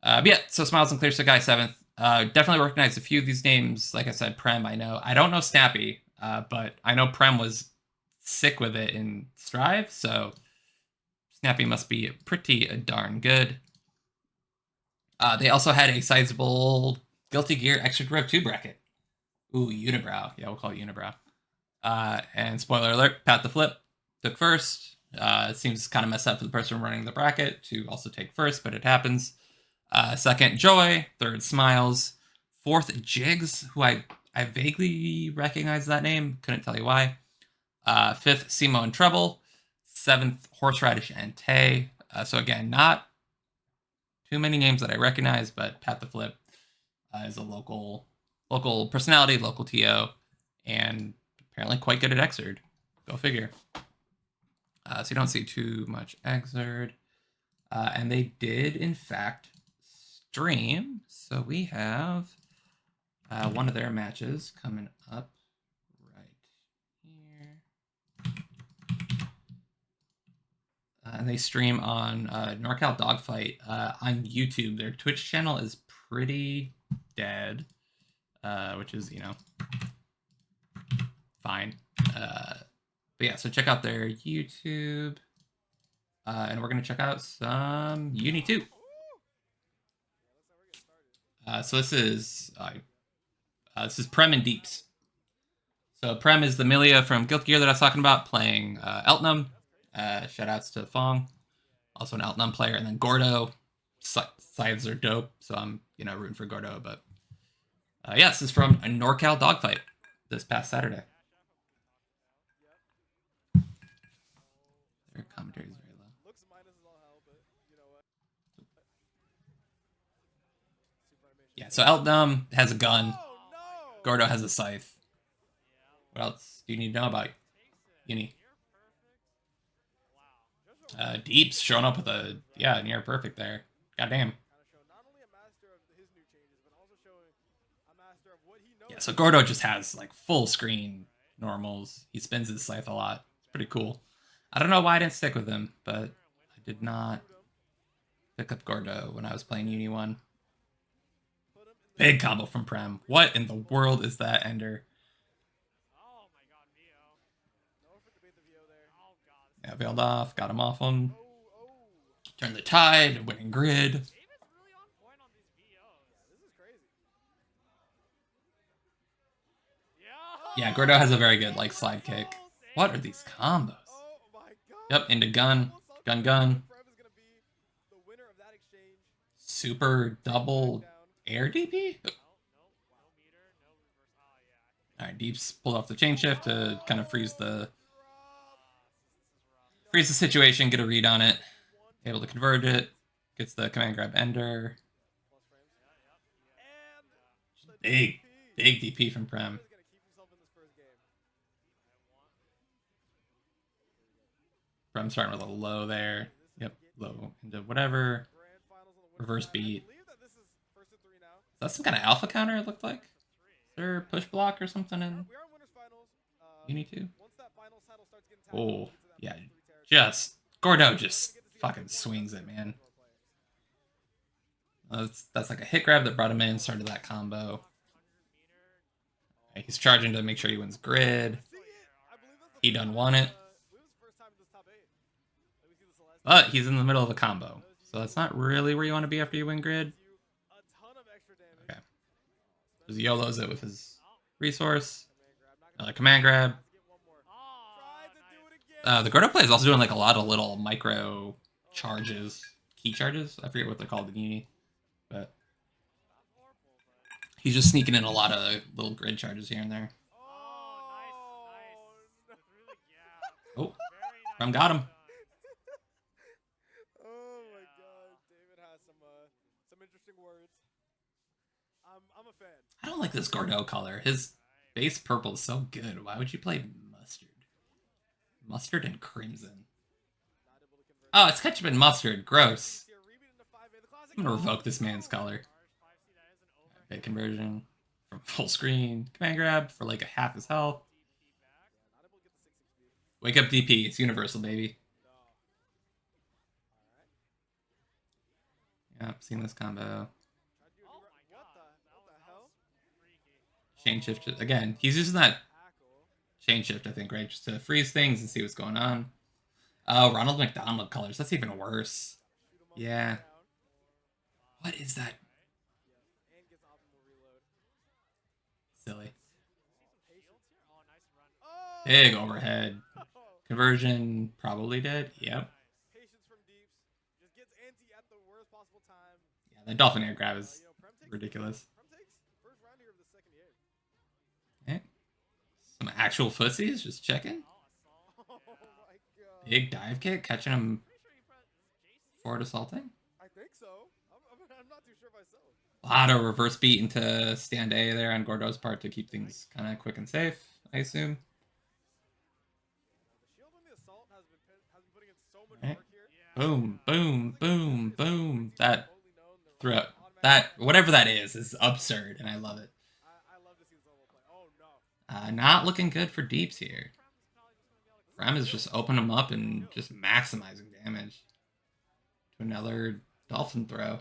But yeah, so Smiles and Clear Stick Guy 7th. Definitely recognize a few of these names. Like I said, Prem, I know. I don't know Snappy, but I know Prem was sick with it in Strive, so Snappy must be pretty darn good. They also had a sizable Guilty Gear Extra Rev 2 bracket. Ooh, Unibrow. Yeah, we'll call it Unibrow. And spoiler alert, Pat the Flip took 1st. It seems kind of messed up for the person running the bracket to also take 1st, but it happens. 2nd, Joy. 3rd, Smiles. 4th, Jigs, who I vaguely recognize that name. Couldn't tell you why. 5th, Simo and Trouble. 7th, Horseradish and Tay. So again, not too many names that I recognize, but Pat the Flip is a local personality, local TO, and apparently quite good at Xrd. Go figure. So you don't see too much Xrd. And they did, in fact, stream. So we have one of their matches coming up right here. And they stream on NorCal Dogfight on YouTube. Their Twitch channel is pretty dead, which is, fine. But yeah, so check out their YouTube. And we're going to check out some Uni 2. So this is Prem and Deeps. So Prem is the Milia from Guilty Gear that I was talking about, playing Eltnum. Shoutouts to Fong, also an Eltnum player, and then Gordo. Scythes are dope, so I'm rooting for Gordo. But yeah, this is from a NorCal Dogfight this past Saturday. Their commentary is very low. Yeah, so Eltnum has a gun. Gordo has a scythe. What else do you need to know about Uni? Deeps showing up with a near perfect there. Goddamn. Yeah, so Gordo just has like full screen normals. He spins his scythe a lot. It's pretty cool. I don't know why I didn't stick with him, but I did not pick up Gordo when I was playing Uni 1. Big combo from Prem. What in the world is that, Ender? Yeah, veiled off, got him off him. Turn the tide, winning grid. Yeah, Gordo has a very good slide kick. What are these combos? Yep, into gun, gun. Super double air DP? Alright, Deeps pulled off the chain shift to kind of freeze the situation, get a read on it. Able to convert it. Gets the command grab Ender. Big DP from Prem. Prem starting with a low there. Yep, low into whatever. Reverse beat. Is that some kind of alpha counter it looked like? Is there push block or something in Uni 2? Oh, yeah. Gordo just fucking swings it, man. That's like a hit grab that brought him in, started that combo. He's charging to make sure he wins grid. He done won it. When was the first time in this top 8? Let me see the Celeste. But he's in the middle of a combo. So that's not really where you want to be after you win grid. A ton of extra damage. Okay. Just YOLOs it with his resource. Another command grab. The Gordo play is also doing like a lot of little micro charges. Key charges? I forget what they're called in Uni. But he's just sneaking in a lot of little grid charges here and there. Oh, Prem got him. Oh my god, David has some interesting words. I'm a fan. I don't like this Gordo color. His base purple is so good. Why would you play mustard? Mustard and crimson. Oh, it's ketchup and mustard. Gross. I'm gonna revoke this man's color. Okay, conversion from full screen. Command grab for like a half his health. Wake up DP. It's universal, baby. Yep, seen this combo. Chain shift. Again, he's using that chain shift, I think, right? Just to freeze things and see what's going on. Oh, Ronald McDonald colors. That's even worse. Yeah. What is that? Silly. Big overhead. Conversion probably dead. Yep. Yeah, the Dolphin Air grab is ridiculous. Okay. Some actual footsies, just checking. Big dive kick, catching him forward assaulting. I think so. I'm not too sure myself. A lot of reverse beat into stand A there on Gordo's part to keep things kind of quick and safe, I assume. The shield and the assault has been putting in so much Right. work here. Boom, boom, boom, boom. That throw, that whatever that is absurd, and I love it. I love to see this level play. Oh no. Not looking good for deeps here. Prem is just opening him up and just maximizing damage. To another dolphin throw.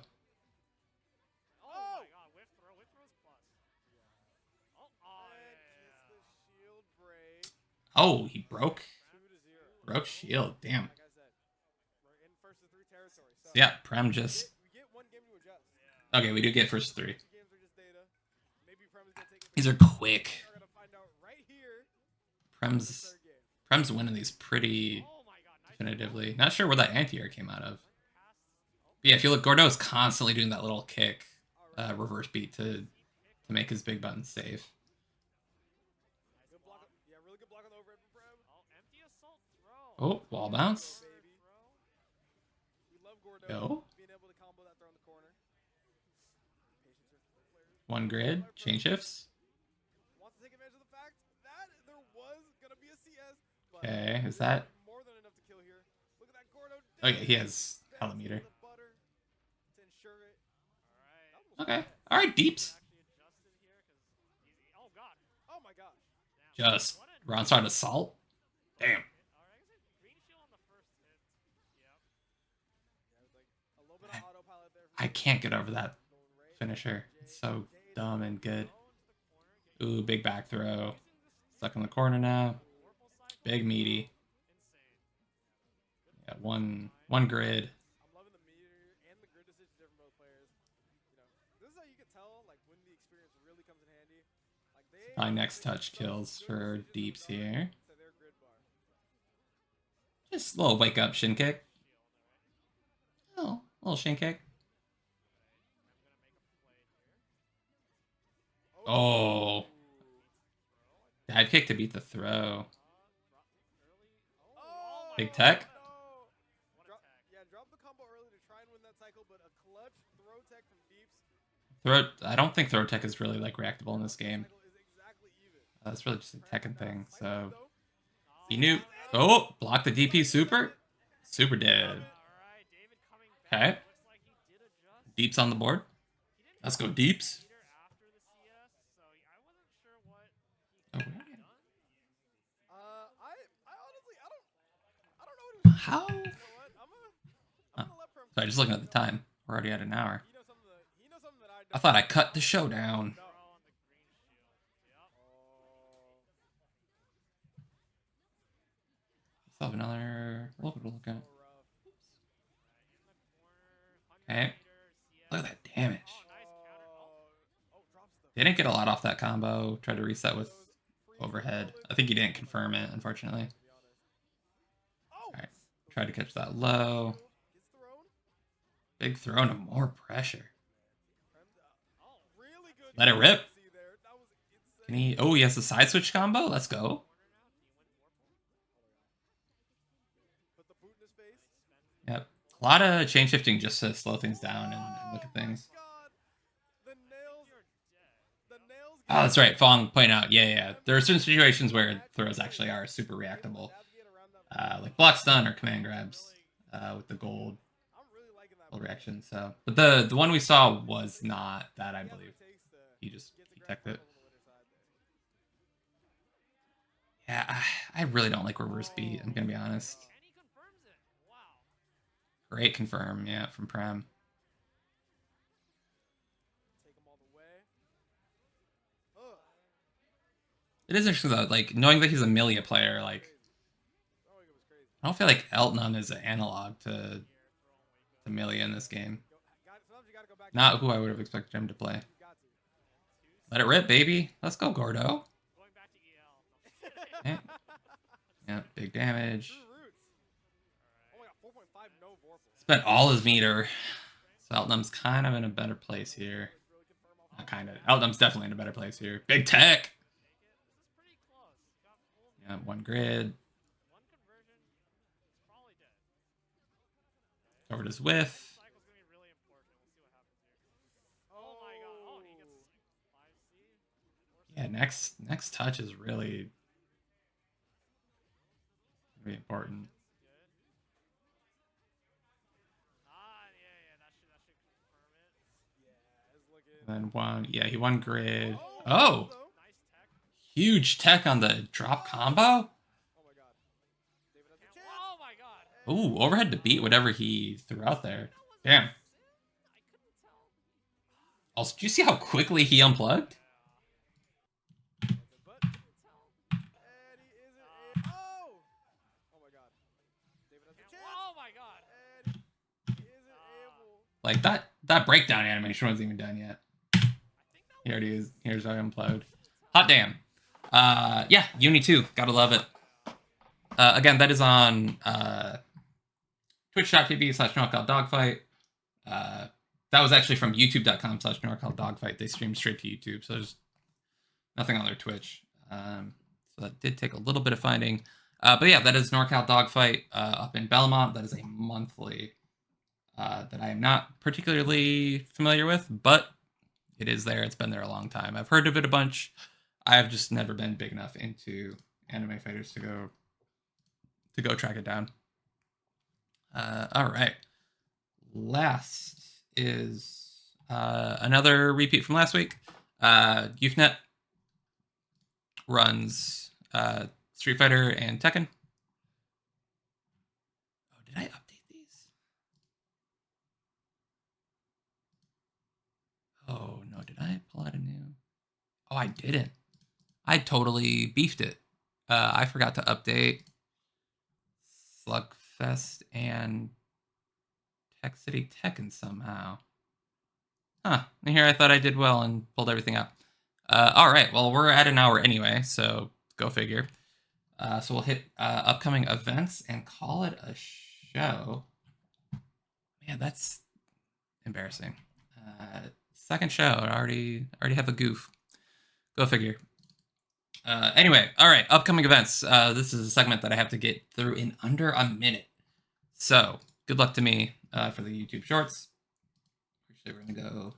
Oh! Whiff throw's plus. Shield break. Oh, he broke 2-0. broke shield. Damn. Like I said, we're in first to 3 territory. So Yeah, Prem just. we get one game to adjust. Okay, we do get first 3. 2 games are just data. Maybe Prem is gonna take it. These are quick. We're gonna find out right here. Prem's Third game. Prem's winning these pretty definitively. Not sure where that anti-air came out of. But yeah, if you look, Gordo is constantly doing that little kick, reverse beat to make his big button safe. Good block. Yeah, really good block on the overhead from Prem. Empty assault throw. Oh, wall bounce. Baby. We love Gordo Go. being able to combo that throw in the corner. Patience here for players. One grid, chain shifts. Wants to take advantage of the fact that there was gonna be a CS. But Okay, is that? more than enough to kill here? Look at that Gordo. Oh yeah, he has telemeter. The butter to ensure it. Okay, all right, deeps. Oh god. Oh my gosh. Just Ronsard assault. Damn. A little bit of autopilot there. I can't get over that finisher. It's so dumb and good. Ooh, big back throw. Stuck in the corner now. Big meaty. Got one grid. I'm loving the meter and the grid decisions there from both players. You know, this is how you can tell like when the experience really comes in handy. Like they My next touch kills for deeps here. to their grid bar. Just a little wake up shin kick. Oh, little shin kick. Oh. Dive kick to beat the throw. Oh, Big tech. Drop the combo early to try and win that cycle, but a clutch throw tech from Deeps. I don't think throw tech is really like reactable in this game. Cycle is exactly even. That's really just a Tekken thing. So he knew. Oh, block the DP super. Super dead. Okay. Deeps on the board. Let's go deeps. Oh, I honestly I don't know what how? you know what? I'm gonna let Prem. Sorry, just looking at the time. We're already at an hour. He knows something that I I don't. thought I cut the show down. Still have another little bit to look at. Okay. Look at that damage. Didn't get a lot off that combo. Tried to reset with overhead. I think he didn't confirm it, unfortunately. Alright. Tried to catch that low. Big throw to more pressure. Let it rip. Can he? Oh, he has a side switch combo? Let's go. Yep. A lot of chain shifting just to slow things down and look at things. Oh, that's right. Fong pointed out. Yeah. There are certain situations where throws actually are super reactable. Like block stun or command grabs with the gold reaction. So, but the one we saw was not that, I believe. He teched it. Yeah, I really don't like reverse beat. I'm gonna be honest. Great confirm, yeah, from Prem. It is interesting though, like knowing that he's a Milia player, like I don't feel like Elton is an analog to Milia in this game. Not who I would have expected him to play. Let it rip, baby. Let's go, Gordo. Okay. Yeah, big damage. Spent all his meter. So Elton's kind of in a better place here. Not kind of. Elton's definitely in a better place here. Big tech. Yeah, one grid. Covered his whiff. Yeah, next touch is really important. And then he won grid. Oh! Huge tech on the drop combo? Ooh, overhead to beat whatever he threw out there. Damn. Also, did you see how quickly he unplugged? Like that breakdown animation wasn't even done yet. Here it is. Here's how I implode. Hot damn. Yeah, Uni 2. Gotta love it. Again, that is on twitch.tv/NorCal Dogfight. That was actually from youtube.com/NorCal Dogfight. They streamed straight to YouTube, so there's nothing on their Twitch. So that did take a little bit of finding. But yeah, that is NorCal Dogfight up in Belmont. That is a monthly that I am not particularly familiar with, but it is there. It's been there a long time. I've heard of it a bunch. I've just never been big enough into anime fighters to go track it down. All right. Last is another repeat from last week. Usenet runs Street Fighter and Tekken. Oh, did I update these? Oh, no. Did I pull out a new? Oh, I didn't. I totally beefed it. I forgot to update Slugfest and Tech City Tekken somehow. Huh. And here I thought I did well and pulled everything up. All right. Well, we're at an hour anyway, so go figure. So we'll hit upcoming events and call it a show. Man, that's embarrassing. Second show. I already have a goof. Go figure. Anyway, all right. Upcoming events. This is a segment that I have to get through in under a minute. So good luck to me for the YouTube Shorts. Actually, we're gonna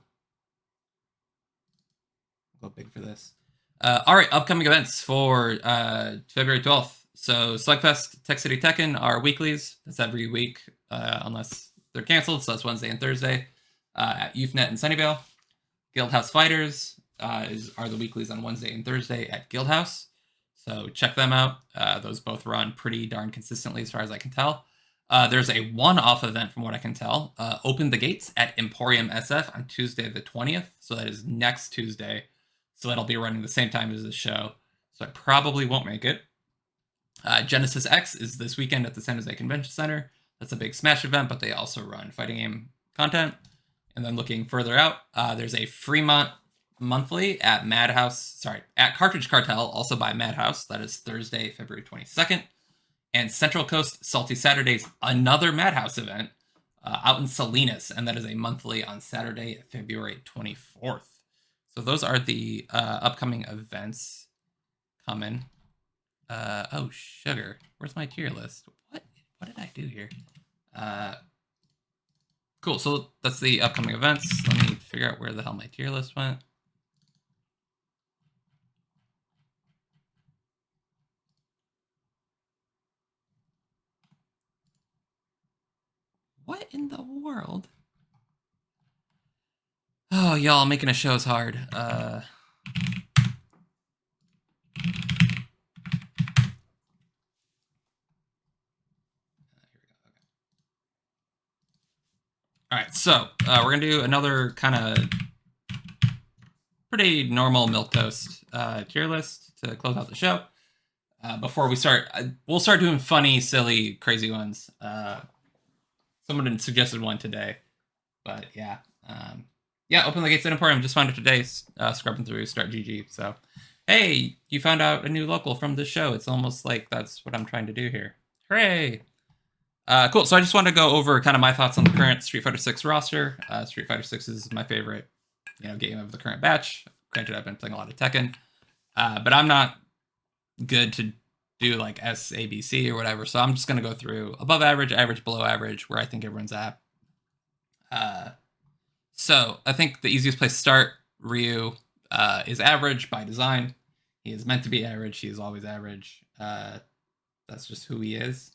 go big for this. All right, upcoming events for February 12th. So Slugfest, Tech City Tekken are weeklies. That's every week, unless they're canceled. So that's Wednesday and Thursday at Usenet in Sunnyvale. Guildhouse Fighters are the weeklies on Wednesday and Thursday at Guildhouse. So check them out. Those both run pretty darn consistently as far as I can tell. There's a one-off event from what I can tell. Open the Gates at Emporium SF on Tuesday the 20th. So that is next Tuesday. So that'll be running the same time as the show. So I probably won't make it. Genesis X is this weekend at the San Jose Convention Center. That's a big Smash event, but they also run fighting game content. And then looking further out, there's a Fremont monthly at at Cartridge Cartel, also by Madhouse. That is Thursday, February 22nd. And Central Coast Salty Saturdays, another Madhouse event out in Salinas, and that is a monthly on Saturday, February 24th. So those are the upcoming events coming. Oh, sugar. Where's my tier list? What did I do here? Cool, so that's the upcoming events. Let me figure out where the hell my tier list went. What in the world? Oh, y'all, making a show is hard. All right, so we're gonna do another kind of pretty normal milquetoast tier list to close out the show. Before we start, we'll start doing funny, silly, crazy ones. Someone suggested one today, but yeah, Open the Gates in Emporium. Just found it today, scrubbing through Start GG. So, hey, you found out a new local from the show. It's almost like that's what I'm trying to do here. Hooray! Cool. So I just wanted to go over kind of my thoughts on the current Street Fighter 6 roster. Street Fighter 6 is my favorite, game of the current batch. Granted, I've been playing a lot of Tekken, but I'm not good to do like S, A, B, C or whatever. So I'm just gonna go through above average, average, below average, where I think everyone's at. So I think the easiest place to start, Ryu, is average by design. He is meant to be average. He is always average. That's just who he is.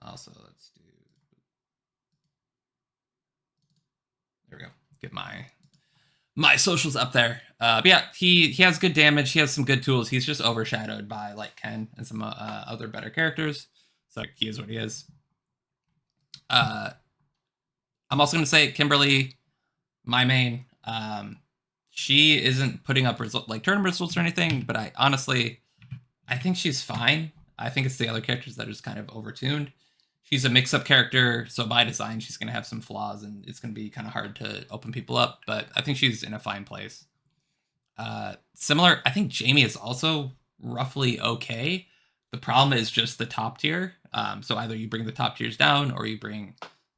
Also, let's do. There we go. Get my socials up there. But yeah, he has good damage. He has some good tools. He's just overshadowed by like Ken and some other better characters. So he is what he is. I'm also gonna say Kimberly, my main. She isn't putting up tournament results or anything, but I think she's fine. I think it's the other characters that are just kind of overtuned. She's a mix-up character, so by design, she's going to have some flaws, and it's going to be kind of hard to open people up, but I think she's in a fine place. Similar, I think Jamie is also roughly okay. The problem is just the top tier. So either you bring the top tiers down, or you bring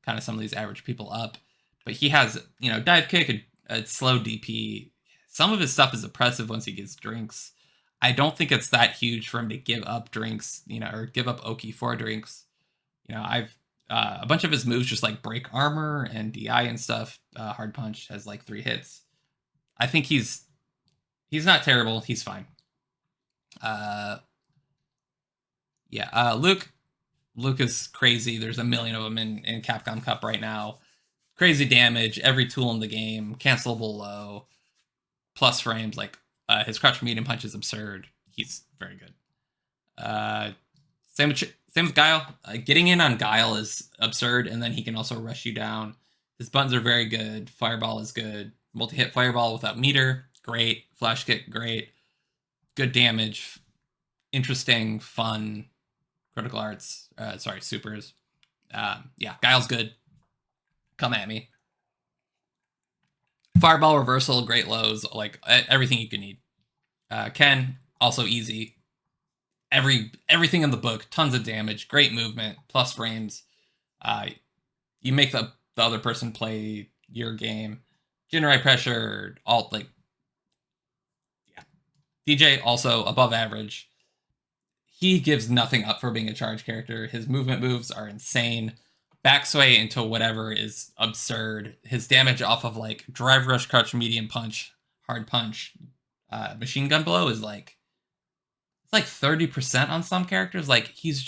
kind of some of these average people up. But he has, dive kick, a slow DP. Some of his stuff is oppressive once he gets drinks. I don't think it's that huge for him to give up drinks, or give up Oki for drinks. I've a bunch of his moves just like break armor and DI and stuff. Hard punch has like 3 hits. I think he's not terrible. He's fine. Luke is crazy. There's a million of them in Capcom Cup right now. Crazy damage, every tool in the game, cancelable low, plus frames. Like his crouch medium punch is absurd. He's very good. Same with Guile. Getting in on Guile is absurd, and then he can also rush you down. His buttons are very good. Fireball is good. Multi-hit Fireball without meter, great. Flash kick, great. Good damage. Interesting, fun. Critical arts. Supers. Guile's good. Come at me. Fireball reversal, great lows, like everything you can need. Ken, also easy. Everything in the book, tons of damage, great movement, plus frames. You make the other person play your game. Generate pressure, DJ also above average. He gives nothing up for being a charge character. His movement moves are insane. Backsway into whatever is absurd. His damage off of like drive rush, crouch, medium punch, hard punch, machine gun blow is like 30% on some characters. Like he's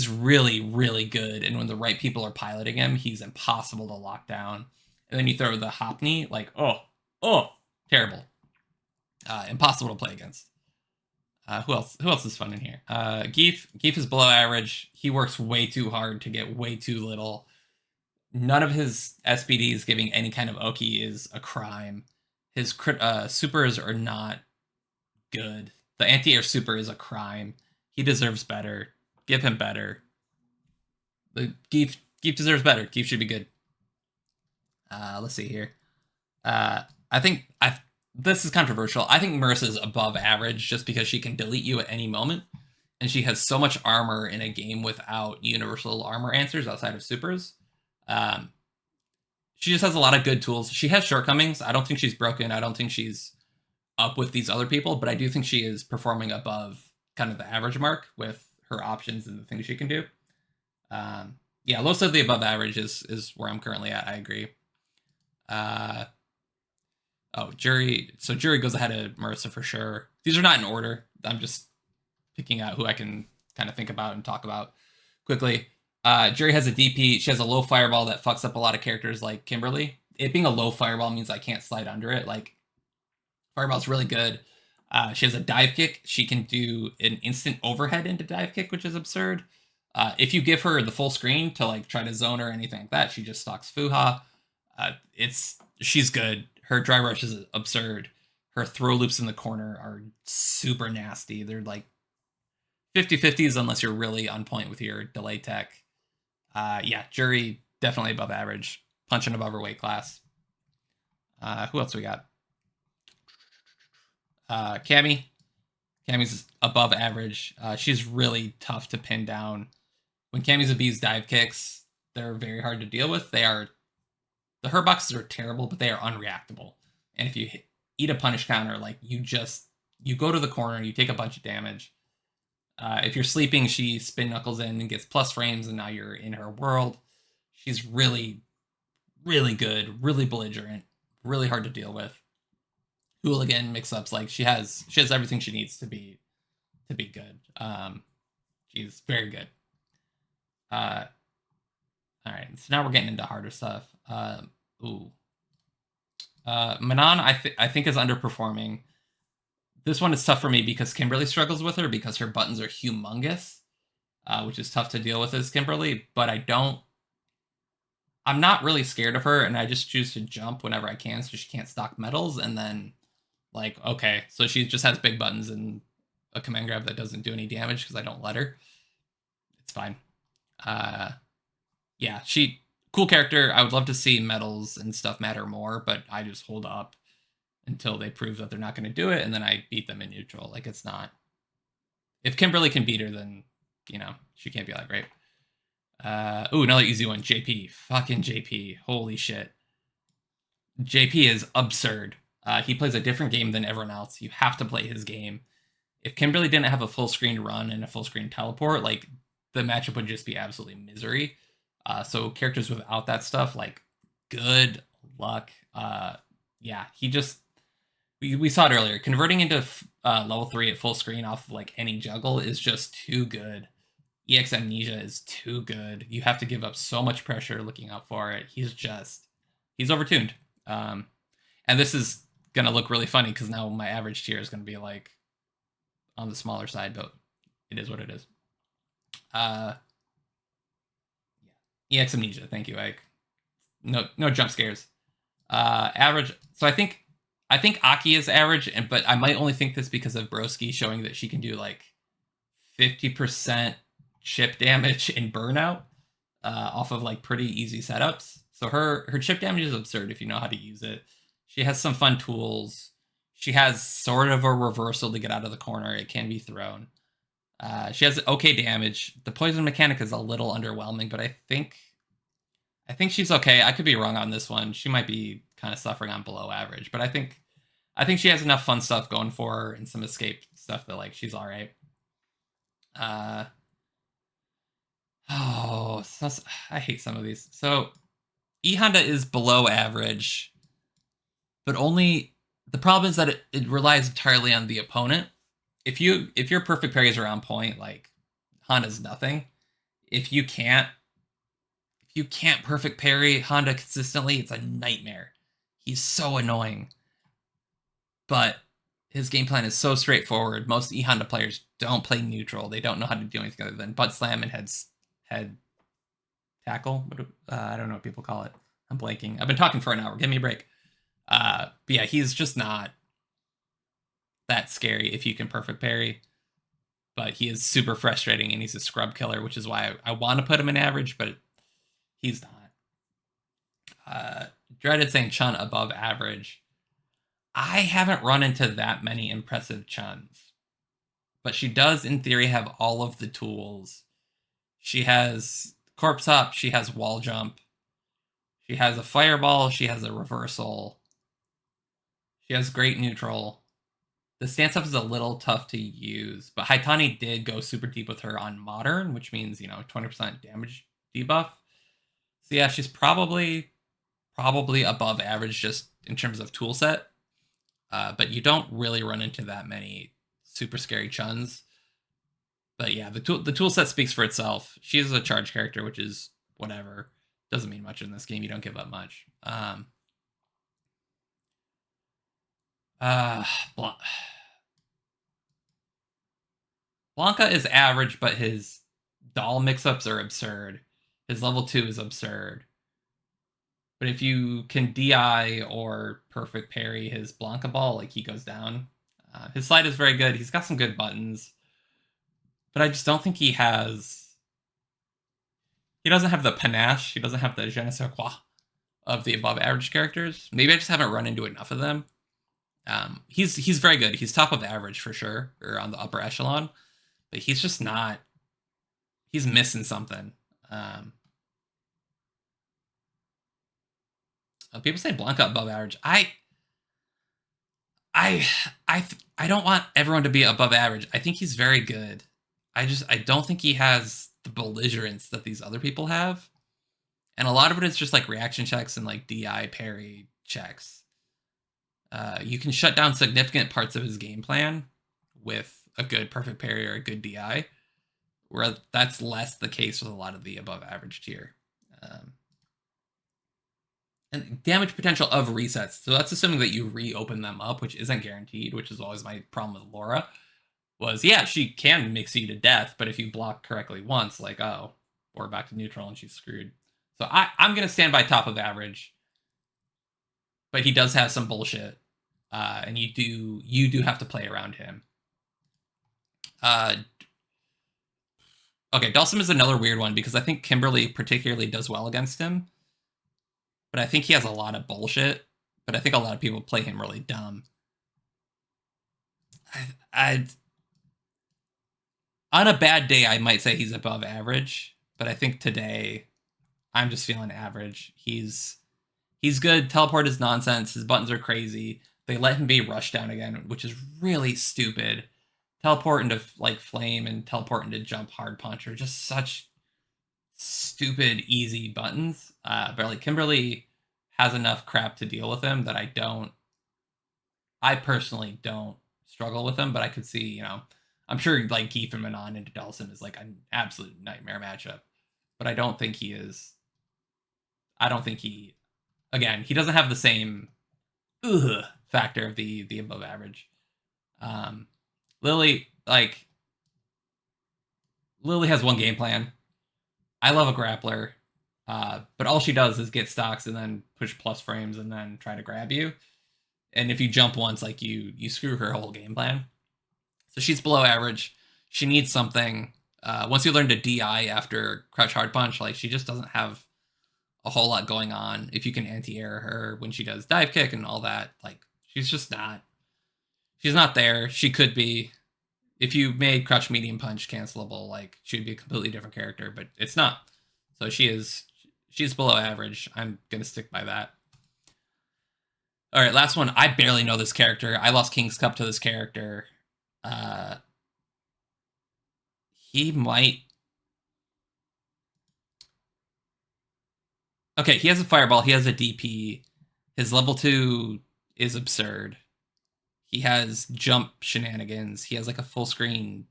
really, really good. And when the right people are piloting him, he's impossible to lock down. And then you throw the hop knee, like, terrible. Impossible to play against. Who else is fun in here? Geef is below average. He works way too hard to get way too little. None of his SPDs giving any kind of Oki is a crime. His supers are not good. The anti-air super is a crime. He deserves better. Give him better. The Geef deserves better. Geef should be good. Let's see here. This is controversial. I think Marissa's above average just because she can delete you at any moment, and she has so much armor in a game without universal armor answers outside of supers. She just has a lot of good tools. She has shortcomings. I don't think she's broken. I don't think she's up with these other people, but I do think she is performing above kind of the average mark with her options and the things she can do. Yeah, low slightly above average is where I'm currently at. I agree. Jury. So Jury goes ahead of Marissa for sure. These are not in order. I'm just picking out who I can kind of think about and talk about quickly. Jury has a DP. She has a low fireball that fucks up a lot of characters like Kimberly. It being a low fireball means I can't slide under it. Like, fireball's really good. She has a dive kick. She can do an instant overhead into dive kick, which is absurd. If you give her the full screen to like try to zone her or anything like that, she just stocks Fuha. She's good. Her dry rush is absurd. Her throw loops in the corner are super nasty. They're like 50-50s unless you're really on point with your delay tech. Yeah, Jury definitely above average. Punching above her weight class. Who else we got? Cammy. Cammy's above average. She's really tough to pin down. When Cammy's abused dive kicks, they're very hard to deal with. The her boxes are terrible, but they are unreactable. And if you eat a punish counter, like you go to the corner, you take a bunch of damage. If you're sleeping, she spin knuckles in and gets plus frames, and now you're in her world. She's really, really good, really belligerent, really hard to deal with. Hooligan mix-ups, like she has everything she needs to be good. She's very good. All right, so now we're getting into harder stuff. Manon, I think is underperforming. This one is tough for me because Kimberly struggles with her because her buttons are humongous, which is tough to deal with as Kimberly. But I'm not really scared of her, and I just choose to jump whenever I can so she can't stock medals. And then, like, okay, so she just has big buttons and a command grab that doesn't do any damage because I don't let her. It's fine. Yeah, cool character. I would love to see medals and stuff matter more, but I just hold up until they prove that they're not going to do it, and then I beat them in neutral. Like, it's not... If Kimberly can beat her, then, she can't be that great. Another easy one. JP. Fucking JP. Holy shit. JP is absurd. He plays a different game than everyone else. You have to play his game. If Kimberly didn't have a full screen run and a full screen teleport, like, the matchup would just be absolutely misery. So characters without that stuff, like, good luck. Yeah, he just... We saw it earlier. Converting into level 3 at full screen off of, like, any juggle is just too good. EX Amnesia is too good. You have to give up so much pressure looking out for it. He's overtuned. And this is going to look really funny because now my average tier is going to be, like, on the smaller side, but it is what it is. EX Amnesia. Thank you, Ike. No jump scares. Average. So I think Aki is average, but I might only think this because of Broski showing that she can do like 50% chip damage in burnout off of like pretty easy setups. So her chip damage is absurd if you know how to use it. She has some fun tools. She has sort of a reversal to get out of the corner. It can be thrown. She has okay damage. The poison mechanic is a little underwhelming, but I think she's okay. I could be wrong on this one. She might be kind of suffering on below average, but I think she has enough fun stuff going for her and some escape stuff that like she's all right. I hate some of these. So E Honda is below average, but only the problem is that it relies entirely on the opponent. If your perfect parries are on point, like Honda's nothing. If you can't perfect parry Honda consistently, it's a nightmare. He's so annoying. But his game plan is so straightforward. Most E-Honda players don't play neutral. They don't know how to do anything other than butt slam and head tackle. I don't know what people call it. I'm blanking. I've been talking for an hour. Give me a break. But yeah, he's just not that scary if you can perfect parry. But he is super frustrating, and he's a scrub killer, which is why I want to put him in average, but he's not. Dreaded saying Chun above average. I haven't run into that many impressive Chuns, but she does, in theory, have all of the tools. She has corpse hop, she has wall jump, she has a fireball, she has a reversal, she has great neutral. The stance up is a little tough to use, but Haitani did go super deep with her on modern, which means, 20% damage debuff. So yeah, she's probably above average just in terms of tool set. But you don't really run into that many super scary Chuns. But yeah, the tool set speaks for itself. She's a charge character, which is whatever. Doesn't mean much in this game. You don't give up much. Blanca is average, but his doll mix-ups are absurd. His level 2 is absurd. But if you can DI or perfect parry his Blanca ball, like, he goes down. His slide is very good. He's got some good buttons. But I just don't think he has... He doesn't have the panache. He doesn't have the je ne sais quoi of the above average characters. Maybe I just haven't run into enough of them. He's very good. He's top of average for sure, or on the upper echelon. But he's just not... He's missing something. People say Blanca above average. I don't want everyone to be above average. I think he's very good. I don't think he has the belligerence that these other people have. And a lot of it is just like reaction checks and like DI parry checks. You can shut down significant parts of his game plan with a good perfect parry or a good DI, where that's less the case with a lot of the above average tier. And damage potential of resets. So that's assuming that you reopen them up, which isn't guaranteed, which is always my problem with Laura. Was, yeah, she can mix you to death, but if you block correctly once, like, oh, we're back to neutral and she's screwed. So I'm going to stand by top of average. But he does have some bullshit. And you do have to play around him. Okay, Dulcim is another weird one because I think Kimberly particularly does well against him. But I think he has a lot of bullshit. But I think a lot of people play him really dumb. On a bad day, I might say he's above average. But I think today, I'm just feeling average. He's good. Teleport is nonsense. His buttons are crazy. They let him be rushed down again, which is really stupid. Teleport into like flame and teleport into jump hard punch are just such stupid easy buttons. But like Kimberly has enough crap to deal with him that I personally don't struggle with him, but I could see, I'm sure like Keith and Manon into Dulcim is like an absolute nightmare matchup. But I don't think he, again, he doesn't have the same factor of the above average. Lily has one game plan. I love a grappler, but all she does is get stocks and then push plus frames and then try to grab you. And if you jump once, like you screw her whole game plan. So she's below average. She needs something. Once you learn to DI after crouch hard punch, like she just doesn't have a whole lot going on. If you can anti-air her when she does dive kick and all that, like she's not there. She could be. If you made crouch medium punch cancelable, like she'd be a completely different character, but it's not. So she's below average. I'm gonna stick by that. All right, last one. I barely know this character. I lost King's Cup to this character. He might. Okay, he has a fireball. He has a DP. His level 2 is absurd. He has jump shenanigans. He has like a full screen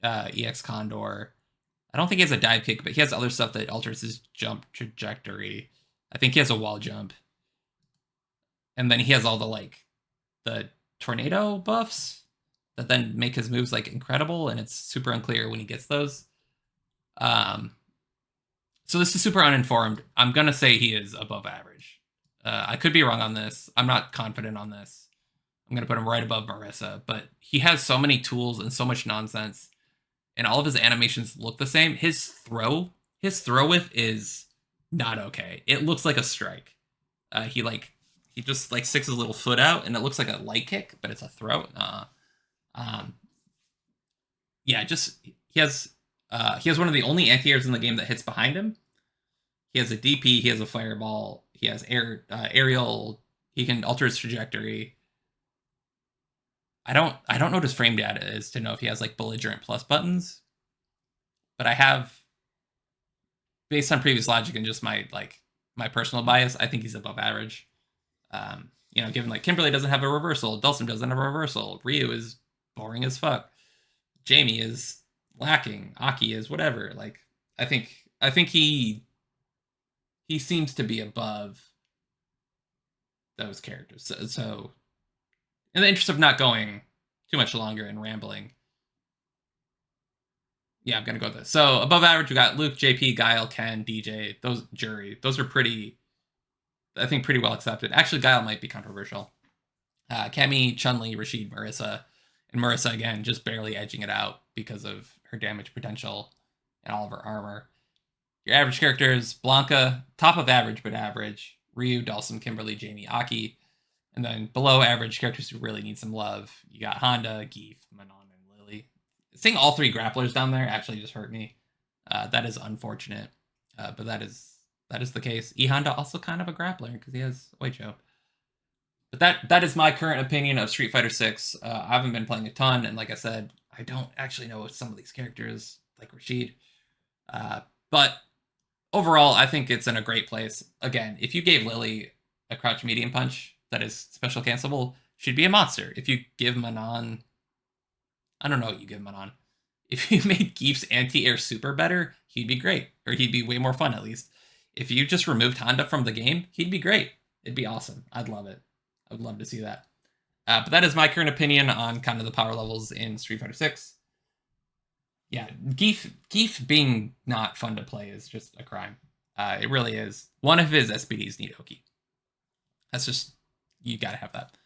EX Condor. I don't think he has a dive kick, but he has other stuff that alters his jump trajectory. I think he has a wall jump. And then he has all the tornado buffs that then make his moves like incredible, and it's super unclear when he gets those. So this is super uninformed. I'm gonna say he is above average. I could be wrong on this. I'm not confident on this. I'm gonna put him right above Marissa. But he has so many tools and so much nonsense, and all of his animations look the same. His throw width is not okay. It looks like a strike. He just like sticks his little foot out, and it looks like a light kick, but it's a throw. Yeah, just he has one of the only anti-airs in the game that hits behind him. He has a DP, he has a fireball, he has aerial, he can alter his trajectory. I don't know what his frame data is to know if he has like belligerent plus buttons, but I have, based on previous logic and just my personal bias, I think he's above average. Given like Kimberly doesn't have a reversal, Dulcim doesn't have a reversal, Ryu is boring as fuck, Jamie is lacking, Aki is whatever. Like I think he seems to be above those characters. So in the interest of not going too much longer and rambling, yeah, I'm gonna go with this. So above average, we got Luke, JP, Guile, Ken, DJ, Jury. Those are pretty well accepted. Actually, Guile might be controversial. Kemi, Chun-Li, Rashid, Marissa, and Marissa again just barely edging it out because of her damage potential and all of her armor. Your average characters: Blanca, top of average but average. Ryu, Dulcim, Kimberly, Jamie, Aki. And then below average characters who really need some love. You got Honda, Geef, Manon, and Lily. Seeing all three grapplers down there actually just hurt me. That is unfortunate, but that is the case. E Honda also kind of a grappler because he has Oicho. But that is my current opinion of Street Fighter 6. I haven't been playing a ton, and like I said, I don't actually know some of these characters, like Rashid. But overall, I think it's in a great place. Again, if you gave Lily a crouch medium punch that is special cancelable, she'd be a monster. If you give Manon, I don't know what you give Manon. If you made Geef's anti-air super better, he'd be great. Or he'd be way more fun, at least. If you just removed Honda from the game, he'd be great. It'd be awesome. I'd love it. I would love to see that. But that is my current opinion on kind of the power levels in Street Fighter 6. Yeah, Geef being not fun to play is just a crime. It really is. One of his SPDs need Oki. That's just, you gotta have that.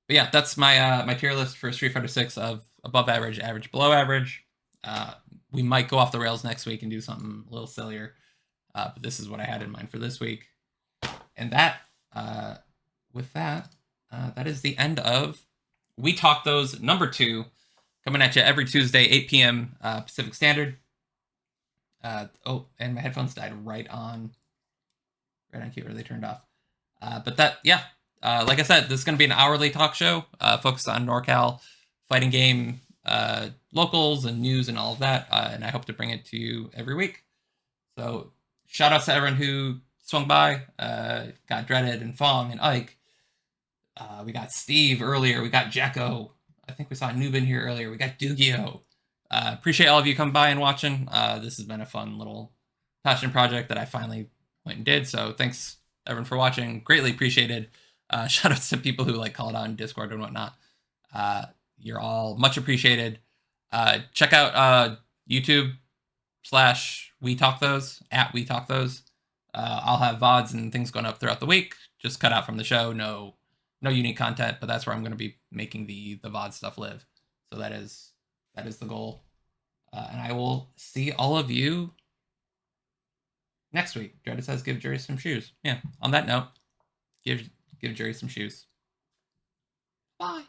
But yeah, that's my my tier list for Street Fighter 6 of above average, average, below average. We might go off the rails next week and do something a little sillier. But this is what I had in mind for this week. And that, with that, that is the end of We Talk Those #2, coming at you every Tuesday, 8 p.m. Pacific Standard. Oh, and my headphones died right on cue, or they turned off. But that, yeah, like I said, this is going to be an hourly talk show focused on NorCal, fighting game, locals, and news and all of that. And I hope to bring it to you every week. So shout outs to everyone who swung by. Got Dreaded and Fong and Ike. We got Steve earlier. We got Jacko. I think we saw Nubin here earlier. We got Dugio. Appreciate all of you coming by and watching. This has been a fun little passion project that I finally went and did. So thanks everyone for watching. Greatly appreciated. Shout outs to people who like call it on Discord and whatnot. You're all much appreciated. Check out YouTube / We Talk Those, at We Talk Those. I'll have VODs and things going up throughout the week. Just cut out from the show. No unique content, but that's where I'm going to be making the VOD stuff live. So that is the goal. And I will see all of you next week. Dreaded says give Jerry some shoes. Yeah, on that note, give Jerry some shoes. Bye.